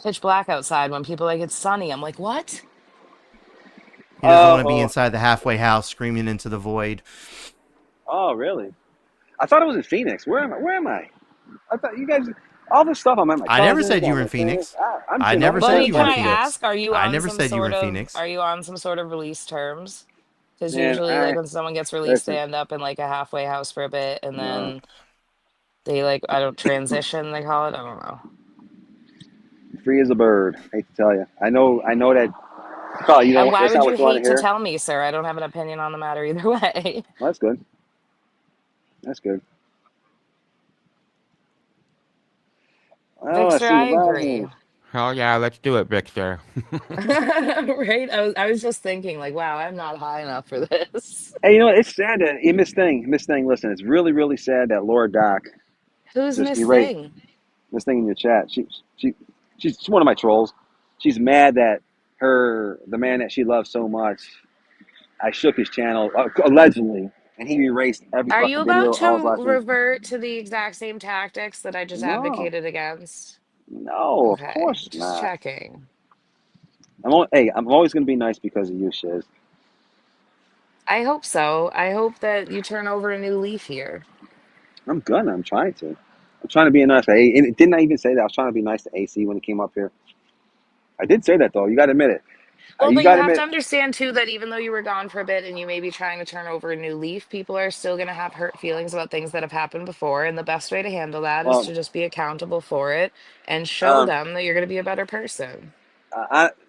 Pitch black outside when people are like it's sunny. I'm like, what? he doesn't want to be Oh, inside the halfway house screaming into the void. oh, really? I thought it was in Phoenix. Where am I? Where am I? I thought you guys. All this stuff. I'm at my I never cousins. said you I'm were in at parents. Phoenix. I'm I chilling. I'm never in Well, I said mean, you were can in Fairfax. I Phoenix. ask, I never said you were in Phoenix. are you on some sort of release terms? Because Man, usually like when someone gets released, they listen. end up in like a halfway house for a bit and No, then they like I don't transition, they call it. I don't know. free as a bird. Hate to tell you. I know that. Probably, And why that's would not you what you want to hate to hear. tell me, sir? I don't have an opinion on the matter either way. Well, that's good. That's good. Oh, I Victor, see I the agree. rising. Hell yeah, let's do it, Victor. Right? I was just thinking, like, wow, I'm not high enough for this. Hey, you know what? It's sad that Miss Thing. Miss Thing, listen, it's really, really sad that Laura Doc Who's just Miss erased Thing? Miss Thing in your chat. She's one of my trolls. She's mad that the man that she loves so much, I shook his channel allegedly, and he erased every Are you fucking about video I was to watching. revert to the exact same tactics that I just No, advocated against? no, of Okay, course just not. checking. I'm always gonna be nice because of you, Shiz. I hope so. I hope that you turn over a new leaf here. I'm gonna. I'm trying to. I'm trying to be nice. And didn't I even say that I was trying to be nice to AC when he came up here? I did say that though. You got to admit it. Well, You but got you to have to admit. understand too that even though you were gone for a bit and you may be trying to turn over a new leaf, people are still going to have hurt feelings about things that have happened before. And the best way to handle that is Well, to just be accountable for it and show um, them that you're going to be a better person.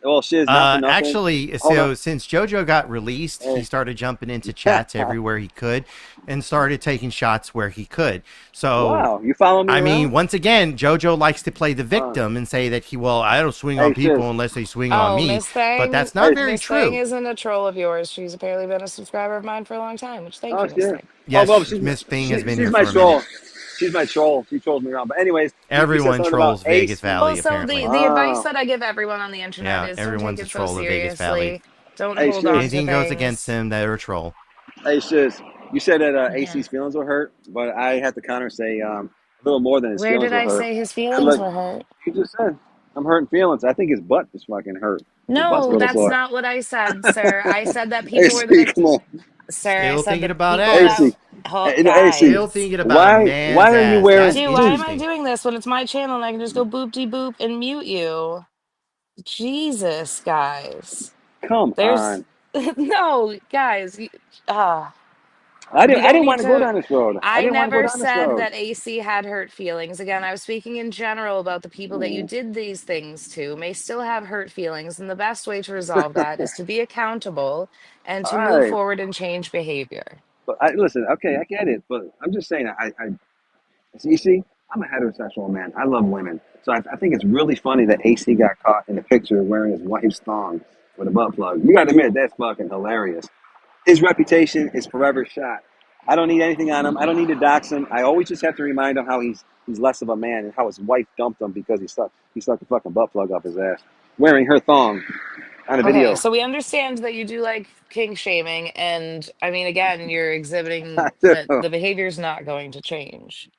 well, Shiz, not for nothing. Actually, Hold on. so since JoJo got released, he Hey. started jumping into chats everywhere he could and started taking shots where he could. So, Wow, you follow me I mean, around? once again, JoJo likes to play the Uh, victim and say that I don't swing on hey, Shiz. people unless they swing on Oh, me. Miss But Thang, that's not Hey. very Miss Thang true. isn't a troll of yours. She's apparently been a subscriber of mine for a long time, which thank Oh, you, Miss shit. Thang. Oh, well, Yes, Miss Thing has been she's here my for a minute. troll. She's my troll. She trolls me around. But anyways, you said Everyone something about trolls Vegas AC. Well, Valley, so apparently. the advice Oh, that I give everyone on the internet Yeah, is don't take everyone's a it so troll of Vegas Valley. seriously. Don't hey, hold Shiz. on to Anything goes against things. him, they're a troll. Hey, Shiz. You said that Yeah. AC's feelings were hurt, but I had to counter say a little more than his Where feelings did were I hurt. say his I feelings look, were hurt? you just said I'm hurting feelings. I think his butt is fucking hurt. His butt's a No, little that's sore. not what I said, sir. I said that people were the AC, come on. sir, I Still said thinking the about people that AC, ass. oh AC. Still guys. thinking about a Why man's are you ass. wearing That's Dude, why am I interesting. doing this when it's my channel and I can just go boop de boop and mute you? Jesus, guys. Come There's on. no, guys. We I don't didn't need want to go to. down this road. I I didn't want to go never down this said road. that AC had hurt feelings. Again, I was speaking in general about the people that you Mm. did these things to may still have hurt feelings. And the best way to resolve that is to be accountable and All to move right, forward and change behavior. but listen. Okay, I get it, but I'm just saying. You see, I'm a heterosexual man. I love women, so I think it's really funny that AC got caught in the picture wearing his wife's thong with a butt plug. You got to admit that's fucking hilarious. His reputation is forever shot. I don't need anything on him. I don't need to dox him. I always just have to remind him how he's less of a man and how his wife dumped him because he stuck a fucking butt plug up his ass wearing her thong on a Okay, video. so we understand that you do like kink shaming. And I mean, again, you're I exhibiting do. that the behavior is not going to change.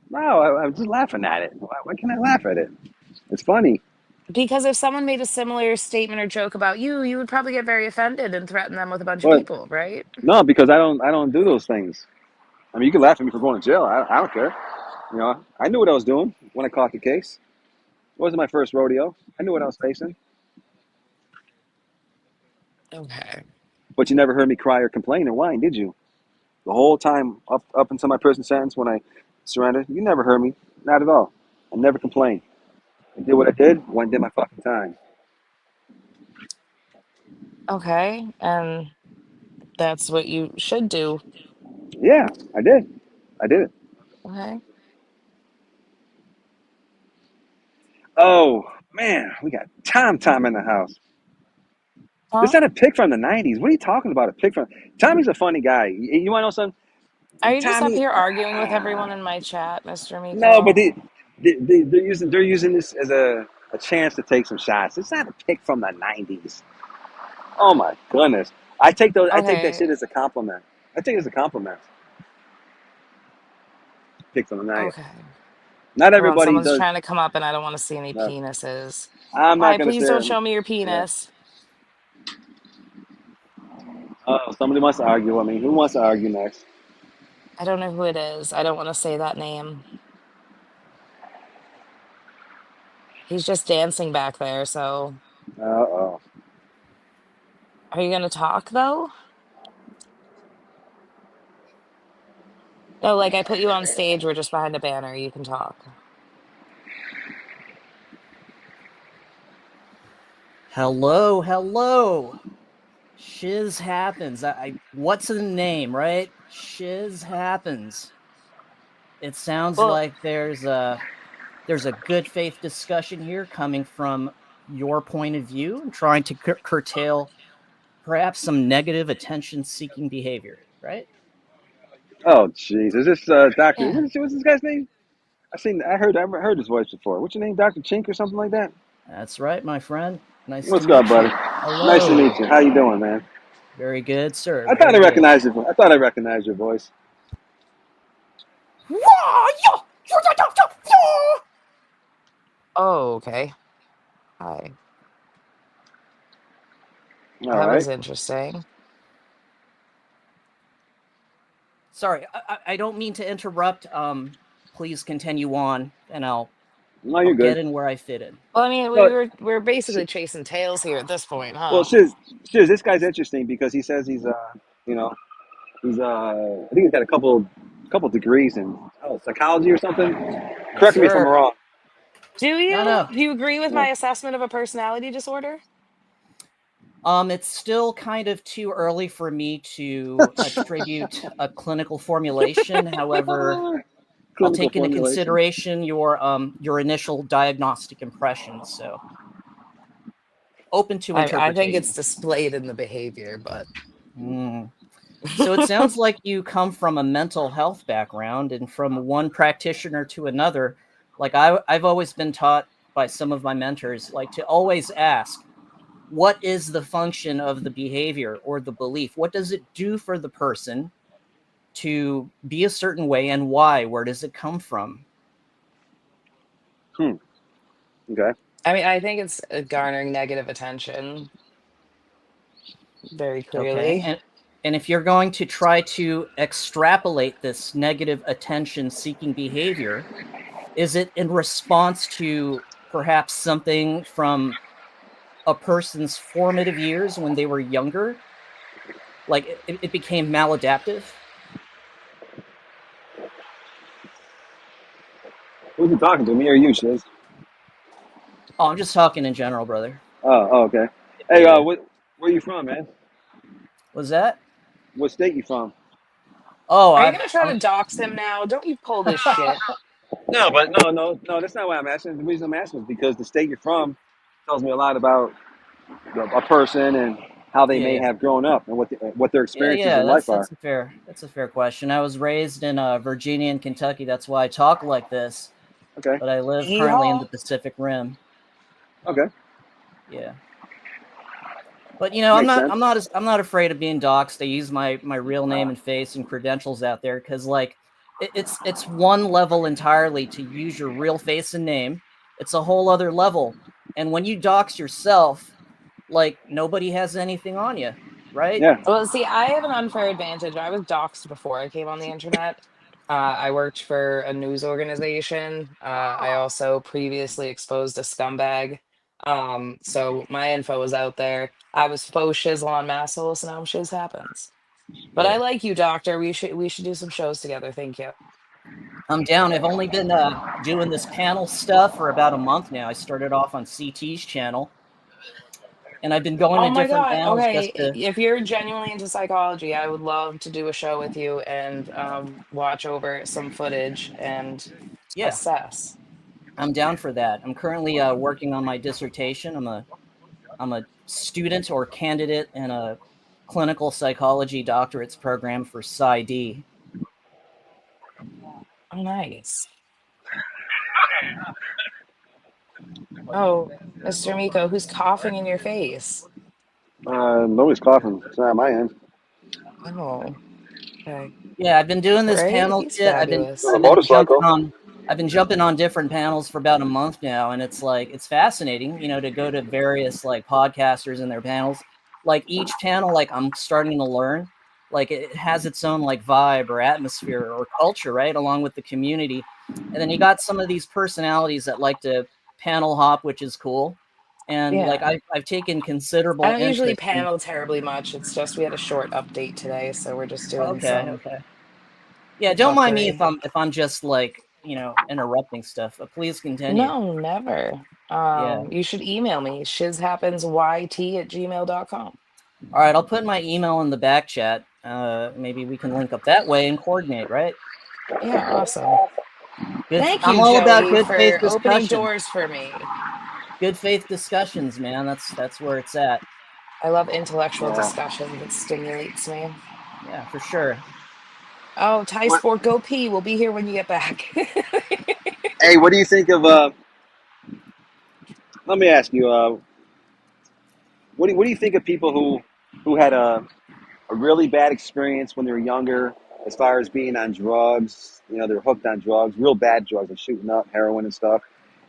No, I'm just laughing at it. Why can I laugh at it? It's funny. Because if someone made a similar statement or joke about you, you would probably get very offended and threaten them with a bunch of But people, right? no, because I don't do those things. I mean, you can laugh at me for going to jail. I don't care. You know, I knew what I was doing when I caught the case. It wasn't my first rodeo. I knew what I was facing. Okay. But you never heard me cry or complain or whine, did you? The whole time up until my prison sentence when I surrendered, you never heard me. Not at all. I never complained. I did what I did, went and did my fucking time. Okay. And that's what you should do. Yeah, I did. I did it. Okay. Oh, man, we got Tom in the house. This Huh? not a pic from the 90s. What are you talking about? A pic from. Tommy's a funny guy. You want to know something? Are you just up Tommy. here arguing with everyone in my chat, Mr. No, but Miko? they're using this as a chance to take some shots. It's not a pic from the 90s. Oh my goodness. I take that shit Okay. as a compliment. I take it as a compliment. Pic from the 90s. Okay. Not Hold on. everybody Someone's does. trying to come up and I don't want to see any No, penises. I'm not Hi, gonna please say don't it. show me your Yeah. penis. Oh, somebody wants to argue with me. Who wants to argue next? I don't know who it is. I don't want to say that name. He's just dancing back there. So Oh. are you going to talk though? No, like I put you on stage. We're just behind a banner. You can talk. Hello, hello. Shiz happens. What's in the name, right? Shiz happens. It sounds Well, like there's a there's a good faith discussion here coming from your point of view and trying to curtail perhaps some negative attention-seeking behavior, right? Oh, jeez. Is this Doctor? Yeah. What's this guy's name? I heard his voice before. What's your name, Doctor Chink or something like that? That's right, my friend. Nice to What's up, meet buddy? you. Nice to Hello. meet you. How you doing, man? Very good, sir. I thought I Very good. recognized your. I thought I recognized your voice. Oh, okay. Hi. All That right. was interesting. Sorry, I don't mean to interrupt. Please continue on, and I'll No, you're get good. in where I fit in. Well, I mean, No, we're basically chasing tails here at this point, well, huh? Shiz, this guy's interesting because he says he's you know, he's I think he's got a couple degrees in psychology or something. Yes, Correct me if I'm sir. wrong. Do No. you agree with Yeah. my assessment of a personality disorder? It's still kind of too early for me to attribute a clinical formulation. However, I'll Clinical take into formulation. consideration your initial diagnostic impressions. So open to I think it's interpretation. displayed in the behavior, but Mm. So it sounds like you come from a mental health background, and from one practitioner to another. Like I've always been taught by some of my mentors, like to always ask, what is the function of the behavior or the belief? What does it do for the person to be a certain way, and why? Where does it come from? Okay. I mean, I think it's garnering negative attention very Okay. clearly. And if you're going to try to extrapolate this negative attention seeking behavior, is it in response to perhaps something from a person's formative years when they were younger? Like it became maladaptive? Who's he talking to? Me or you, Shiz? Oh, I'm just talking in general, brother. Oh, okay. Hey, Yeah. where you from, man? Was that? What state you from? Oh, Are you gonna try I'm to dox him now? Don't you pull this shit. No, but no. That's not why I'm asking. The reason I'm asking is because the state you're from tells me a lot about a person and how they may yeah. have grown up and what their Yeah, experiences yeah, in life are. that's a fair question. I was raised in Virginia and Kentucky. That's why I talk like this. Okay. But I live currently in Yeehaw. the Pacific Rim. Okay. Yeah. But you know, Makes sense. I'm not afraid of being doxxed. I use my real name and face and credentials out there because like it's one level entirely to use your real face and name. It's a whole other level. And when you dox yourself, like nobody has anything on you, right? Yeah. Well, see, I have an unfair advantage. I was doxxed before I came on the internet. I worked for a news organization. I also previously exposed a scumbag. So my info was out there. I was faux shizzle on Masshole, so now I'm shiz happens. But I Yeah. like you, Doctor. We should do some shows together. Thank you. I'm down. I've only been doing this panel stuff for about a month now. I started off on CT's channel, and I've been going Oh to my different God. panels Okay. just to If you're genuinely into psychology, I would love to do a show with you and watch over some footage and yeah, assess. I'm down for that. I'm currently working on my dissertation. I'm a student or candidate in a clinical psychology doctorate's program for PsyD. Oh, nice. Oh, Mr. Miko, who's coughing in your face? Nobody's coughing. It's not on my end. Oh, okay. Yeah, I've been doing this Right? panel He's shit. On fabulous. a motorcycle. I've been jumping on different panels for about a month now, and it's like it's fascinating, you know, to go to various like podcasters and their panels. Like each panel, like I'm starting to learn, like it has its own like vibe or atmosphere or culture, right, along with the community. And then you got some of these personalities that like to panel hop, which is cool. And like Yeah. I've taken I considerable don't usually interest in. panel terribly much. It's just we had a short update today, so we're just doing Okay, some okay. Yeah, don't mind me fuckery. if I'm just like, you know, interrupting stuff, but please continue. No, never. Yeah. You should email me, shizhappensyt@gmail.com. All right, I'll put my email in the back chat. Maybe we can link up that way and coordinate, right? Yeah, awesome. Good. Thank I'm you, all about Joey, good faith for opening discussion. doors for me. Good faith discussions, man. That's where it's at. I love intellectual Yeah. discussions. It stimulates me. Yeah, for sure. Oh, Thai What? Sport, go pee. We'll be here when you get back. Hey, what do you think of? Let me ask you. What do you think of people who had a really bad experience when they were younger, as far as being on drugs? You know, they're hooked on drugs, real bad drugs, and shooting up heroin and stuff.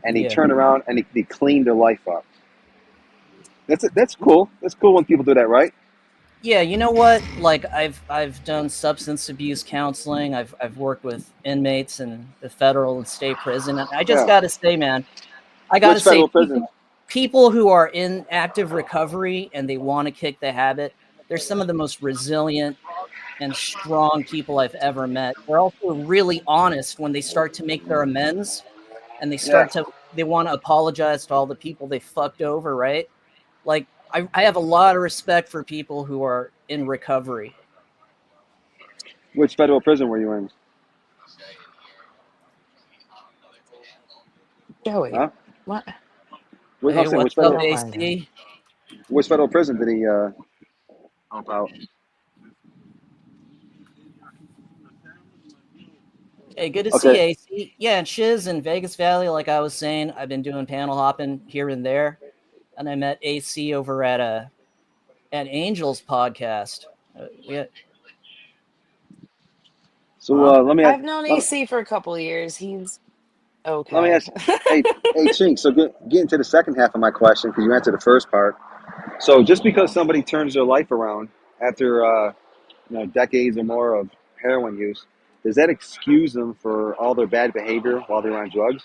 And they Yeah. turn around and they clean their life up. That's cool. That's cool when people do that, right? Yeah, you know what? Like I've done substance abuse counseling. I've worked with inmates in the federal and state prison. And I just Yeah. got to say, man, I got to Which say federal prison? people who are in active recovery and they want to kick the habit, they're some of the most resilient and strong people I've ever met. They're also really honest when they start to make their amends and Yeah. they want to apologize to all the people they fucked over, right? Like I have a lot of respect for people who are in recovery. Which federal prison were you in? Joey, Huh? what? I'm Hey, saying what's I up, don't mind him. AC? which federal prison did he help out? Hey, good to see Okay. you, AC. Yeah, and Shiz in Vegas Valley, like I was saying, I've been doing panel hopping here and there, and I met AC over at Angel's podcast. Yeah, So huh? I've known let, AC for a couple of years. He's let me okay. ask. Hey, Chink. So getting to the second half of my question, because you answered the first part. So just because somebody turns their life around after decades or more of heroin use, does that excuse them for all their bad behavior while they're on drugs?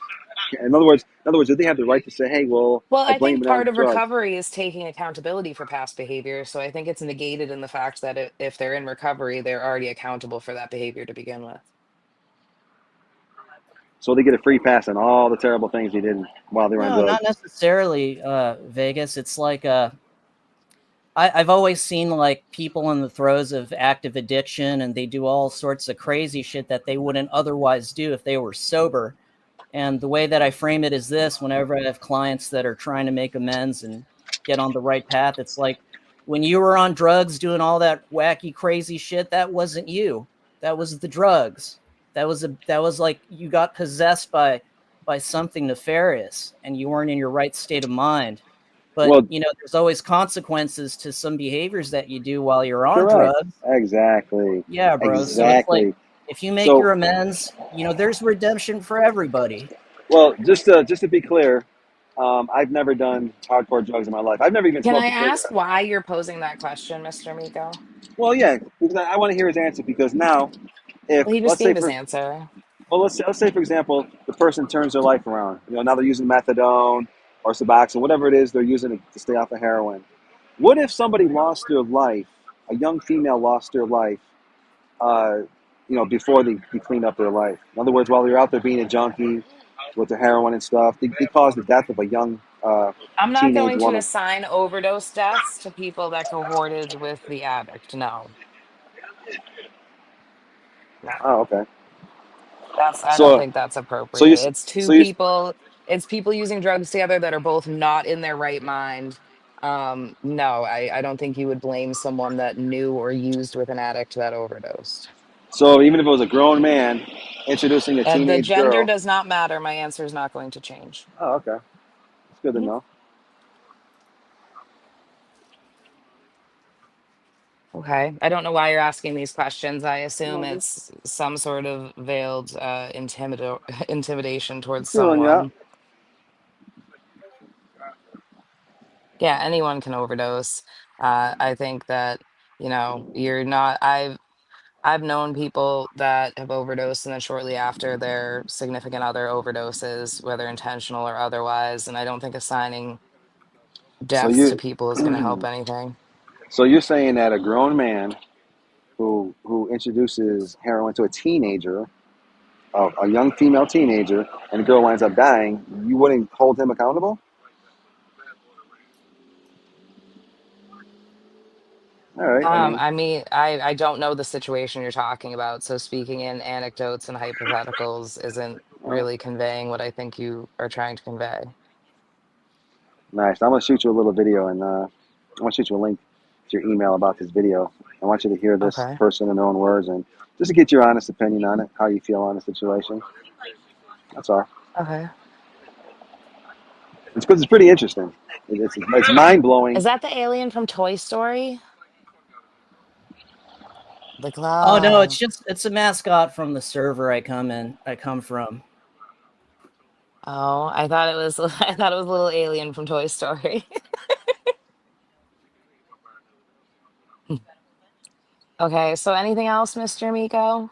In other words, do they have the right to say, "Hey, well, Well, I I blame think it on part the of drugs"? recovery is taking accountability for past behavior. So I think it's negated in the fact that if they're in recovery, they're already accountable for that behavior to begin with. So they get a free pass on all the terrible things they did while they were on No, not drugs. necessarily, Vegas. It's like I've always seen like people in the throes of active addiction, and they do all sorts of crazy shit that they wouldn't otherwise do if they were sober. And the way that I frame it is this: whenever I have clients that are trying to make amends and get on the right path, it's like when you were on drugs doing all that wacky, crazy shit, that wasn't you. That was the drugs. That was like you got possessed by something nefarious and you weren't in your right state of mind. But Well, there's always consequences to some behaviors that you do while you're on correct. drugs. Exactly. Yeah, bro. So it's like Exactly. if you make So, your amends, there's redemption for everybody. well, just to be clear, I've never done hardcore drugs in my life. I've never even Can smoked I a ask cigarette. why you're posing that question, Mr. Miko? Well, yeah, because I want to hear his answer. Because now, if Well, he just let's say gave his for answer. well, let's say for example, the person turns their life around. Now they're using methadone or Suboxone, whatever it is they're using to stay off of heroin. What if somebody lost their life? A young female lost their life, uh, before they cleaned up their life. In other words, while they're out there being a junkie with the heroin and stuff, they caused the death of a young I'm not teenage going to woman. assign overdose deaths to people that cohorted with the addict. No, no. Oh, okay. I don't So, think that's so you, appropriate. It's two so you, people, it's people using drugs together that are both not in their right mind. No, I don't think you would blame someone that knew or used with an addict that overdosed. so even if it was a grown man introducing a The teenage gender girl. does not matter. My answer is not going to change. Oh, okay. It's good to Mhm. know. Okay. I don't know why you're asking these questions. I assume Well, it's some sort of veiled intimidation towards just feeling you out. someone. Yeah, anyone can overdose. I think that, you're not I've known people that have overdosed and then shortly after their significant other overdoses, whether intentional or otherwise, and I don't think assigning So deaths to you, people is going to help anything. so you're saying that a grown man who introduces heroin to a teenager, a young female teenager, and the girl winds up dying, you wouldn't hold him accountable? All right. I mean, I mean, I don't know the situation you're talking about, so speaking in anecdotes and hypotheticals isn't really conveying what I think you are trying to convey. Nice. I'm gonna shoot you a little video, and I'm gonna shoot you a link to your email about this video. I want you to hear this Okay. person in their own words, and just to get your honest opinion on it, how you feel on the situation. That's all. Okay. It's because it's pretty interesting. It's mind blowing. Is that the alien from Toy Story? The Oh no, glove. it's a mascot from the server I come from. Oh, I thought it was I thought it was a little alien from Toy Story. Okay, so anything else, Mr. Miko?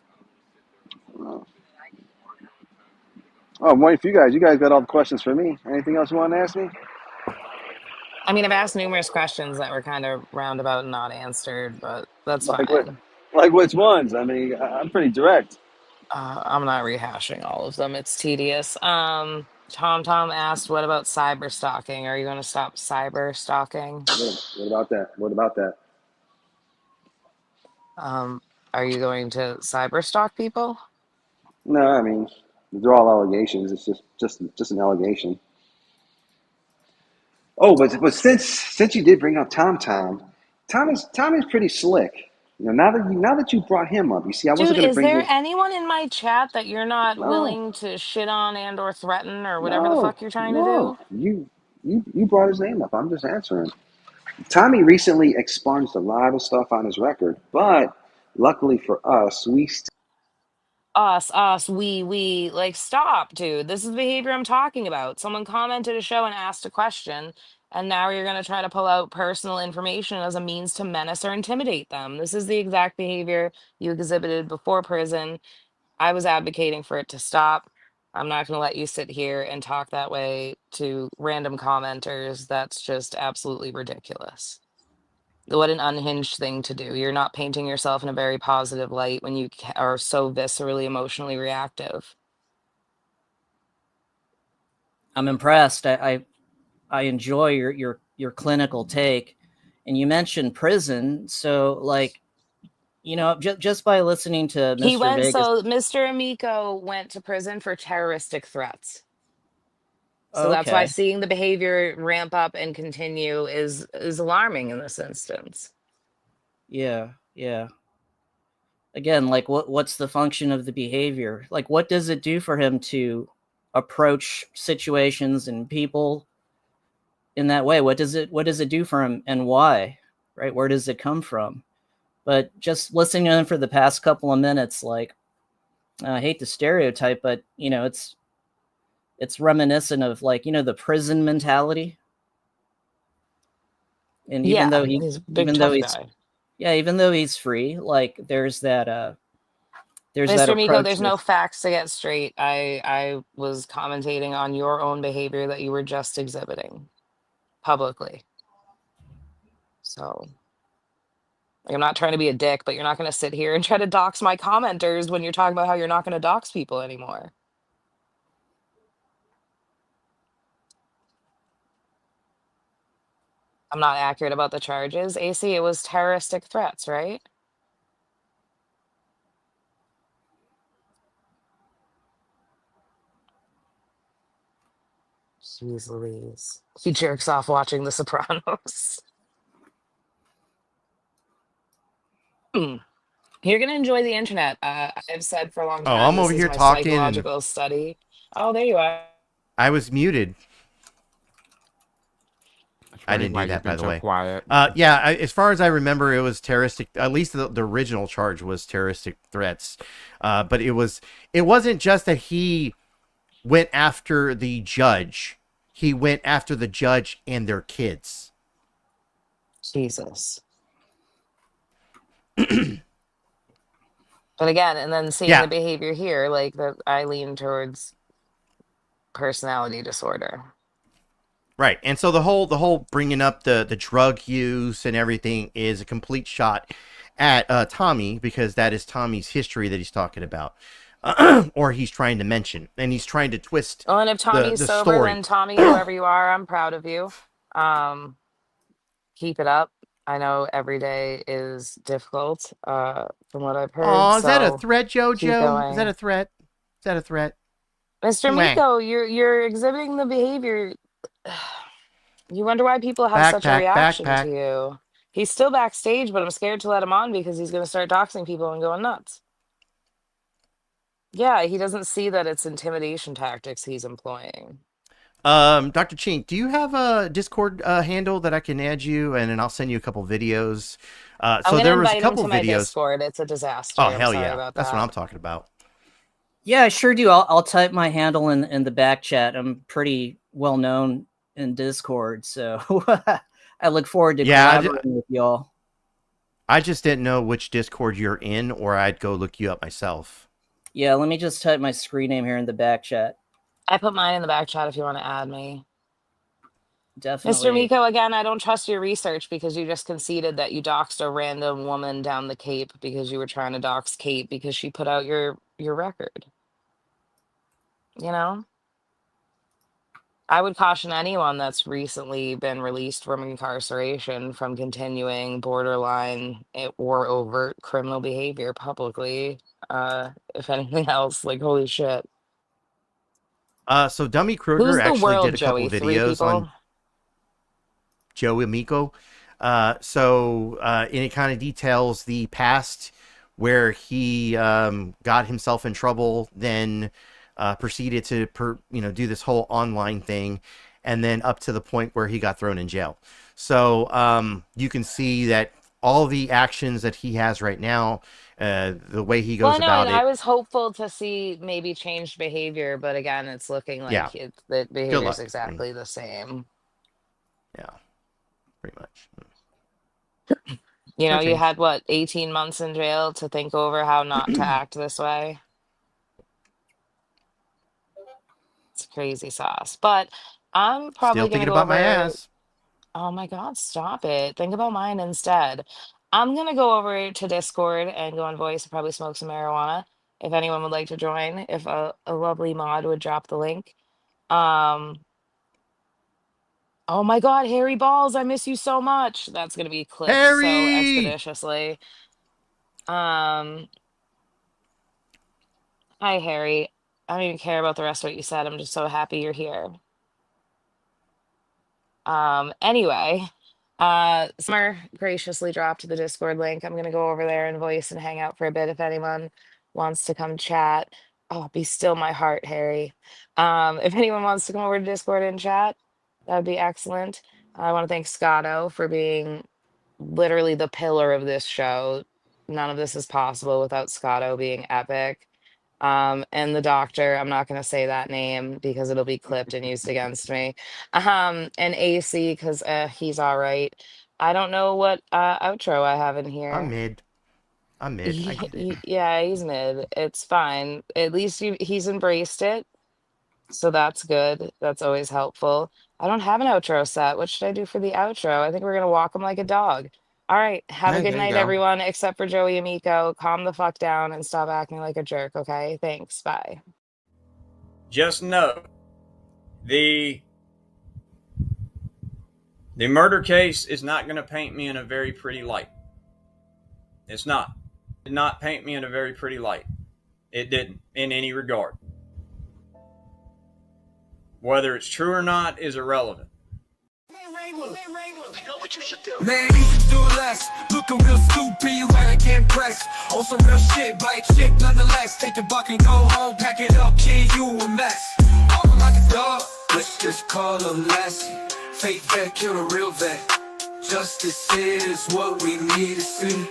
Oh, I'm waiting for you guys. You guys got all the questions for me. Anything else you want to ask me? I mean, I've asked numerous questions that were kind of roundabout and not answered, but that's Like what? fine. Like which ones? I mean, I'm pretty direct. I'm not rehashing all of them. It's tedious. Tom asked, what about cyber stalking? Are you going to stop cyber stalking? What about that? What about that? Um, are you going to cyber stalk people? No, I mean, they're all allegations. It's just an allegation. Oh, but since you did bring up Tom is pretty slick. You know, now that you brought him up, you see, I Dude, wasn't gonna is bring there his. anyone in my chat that you're not No, willing to shit on and or threaten or whatever the no, fuck you're trying to no. do? You brought his name up. I'm just answering. Tommy recently expunged a lot of stuff on his record, but luckily for us, we still. Us, we, like, stop, dude. This is the behavior I'm talking about. Someone commented a show and asked a question, and now you're going to try to pull out personal information as a means to menace or intimidate them. This is the exact behavior you exhibited before prison. I was advocating for it to stop. I'm not going to let you sit here and talk that way to random commenters. That's just absolutely ridiculous. What an unhinged thing to do. You're not painting yourself in a very positive light when you are so viscerally emotionally reactive. I'm impressed. I enjoy your clinical take, and you mentioned prison. So like, just by listening to He Mr. went, Vegas. so Mr. Amico went to prison for terroristic threats. So that's why Okay. seeing the behavior ramp up and continue is alarming in this instance. Yeah. Yeah. Again, like what's the function of the behavior? Like what does it do for him to approach situations and people in that way? What does it do for him and why? Right? Where does it come from? But just listening to him for the past couple of minutes, like I hate the stereotype, but it's reminiscent of like, the prison mentality. And even Yeah, though he's a big tough guy. even though he's free, like there's that Mr. Miko, approach there's no with. facts to get straight. I was commentating on your own behavior that you were just exhibiting publicly. So, like, I'm not trying to be a dick, but you're not going to sit here and try to dox my commenters when you're talking about how you're not going to dox people anymore. I'm not accurate about the charges. AC, it was terroristic threats, right? Jeez Louise. He jerks off watching The Sopranos. Hmm. You're going to enjoy the internet. I've said for a long Oh, time, I'm this over is here my talking and psychological study. Oh, there you are. I was muted. That's I wondering didn't why do that, you've by been the so way. quiet. Yeah, as far as I remember, it was terroristic. At least the original charge was terroristic threats. But it wasn't just that he went after the judge. He went after the judge and their kids. Jesus. But again, and then seeing Yeah, the behavior here, like that, I lean towards personality disorder. right. And so the whole bringing up the drug use and everything is a complete shot at Tommy, because that is Tommy's history that he's talking about. Or he's trying to mention, and he's trying to twist Well, and if the Tommy's the sober, story. then Tommy, whoever you are, I'm proud of you. Keep it up. I know every day is difficult, from what I've heard. Oh, is that a So threat, keep JoJo? Is that a going. threat? Is that a threat? Mr. Mwah. Miko, you're exhibiting the behavior. You wonder why people have such a Backpack, reaction to backpack. you. He's still backstage, but I'm scared to let him on because he's going to start doxing people and going nuts. Yeah, he doesn't see that it's intimidation tactics he's employing. Dr. Chink, do you have a Discord handle that I can add you, and then I'll send you a couple videos? I'm So going to there was a invite him couple to my videos. Discord. It's a disaster. Oh, I'm hell sorry yeah. about That's that. what I'm talking about. Yeah, I sure do. I'll type my handle in the back chat. I'm pretty well known in Discord, so I look forward to collaborating with y'all. I just didn't know which Discord you're in, or I'd go look you up myself. Yeah, let me just type my screen name here in the back chat. I put mine in the back chat if you want to add me. Definitely. Mr. Miko, again, I don't trust your research because you just conceded that you doxed a random woman down the Cape because you were trying to dox Kate because she put out your record. You know? I would caution anyone that's recently been released from incarceration from continuing borderline or overt criminal behavior publicly. If anything else, like, holy shit. So Dummy Kruger Who's the actually world, did a couple Joey? 3 videos people? on Joey Miko. And it kind of details the past where he got himself in trouble, then proceeded to do this whole online thing, and then up to the point where he got thrown in jail. So you can see that all the actions that he has right now, the way he goes about it. I was hopeful to see maybe changed behavior, but again, it's looking like the behavior is exactly the same. Yeah, pretty much. You know, you had, what, 18 months in jail to think over how not to act this way? It's crazy sauce. But I'm probably going to go about over... my ass. Oh my God, stop it. Think about mine instead. I'm going to go over to Discord and go on voice and probably smoke some marijuana if anyone would like to join, if a lovely mod would drop the link. Oh my God, Harry Balls, I miss you so much. That's going to be clipped so expeditiously. Hi, Harry. I don't even care about the rest of what you said. I'm just so happy you're here. Anyway, Summer graciously dropped the Discord link. I'm going to go over there and voice and hang out for a bit if anyone wants to come chat. Oh, be still my heart, Harry. If anyone wants to come over to Discord and chat, that would be excellent. I want to thank Scotto for being literally the pillar of this show. None of this is possible without Scotto being epic. And the doctor, I'm not going to say that name because it'll be clipped and used against me. And AC, because he's all right. I don't know what outro I have in here. I'm mid. I get it. Yeah, he's mid. It's fine. At least he's embraced it. So that's good. That's always helpful. I don't have an outro set. What should I do for the outro? I think we're going to walk him like a dog. All right. Have a good night, everyone, except for Joey and Miko. Calm the fuck down and stop acting like a jerk, okay? Thanks. Bye. Just know the murder case is not going to paint me in a very pretty light. It's not. It did not paint me in a very pretty light. It didn't, in any regard. Whether it's true or not is irrelevant. Man, you should do less. Looking real stupid, you like I can't press. On some real shit, bite chick nonetheless. Take the buck and go home, pack it up, kid, you a mess. Walking like a dog, let's just call him Lassie. Fake vet, kill a real vet. Justice is what we need to see.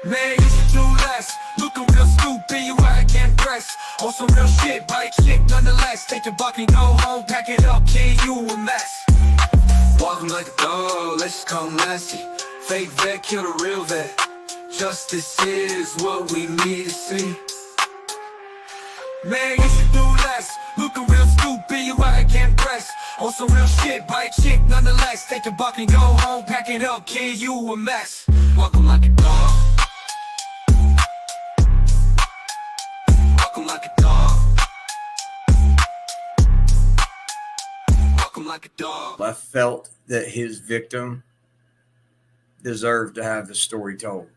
Man, you should do less. Looking real stupid, you like I can't press. On some real shit, bite chick nonetheless. Take the buck and go home, pack it up, kid, you a mess. Walking like a dog, let's just call him Lassie. Fake vet, kill a real vet. Justice is what we need to see. Man, you should do less. Looking real stupid, you like I can't press. On some real shit, bite chick nonetheless. Take the buck and go home, pack it up, kid, you a mess. Walking like a dog. Walking like a dog. Walking like a dog. I felt that his victim deserved to have the story told.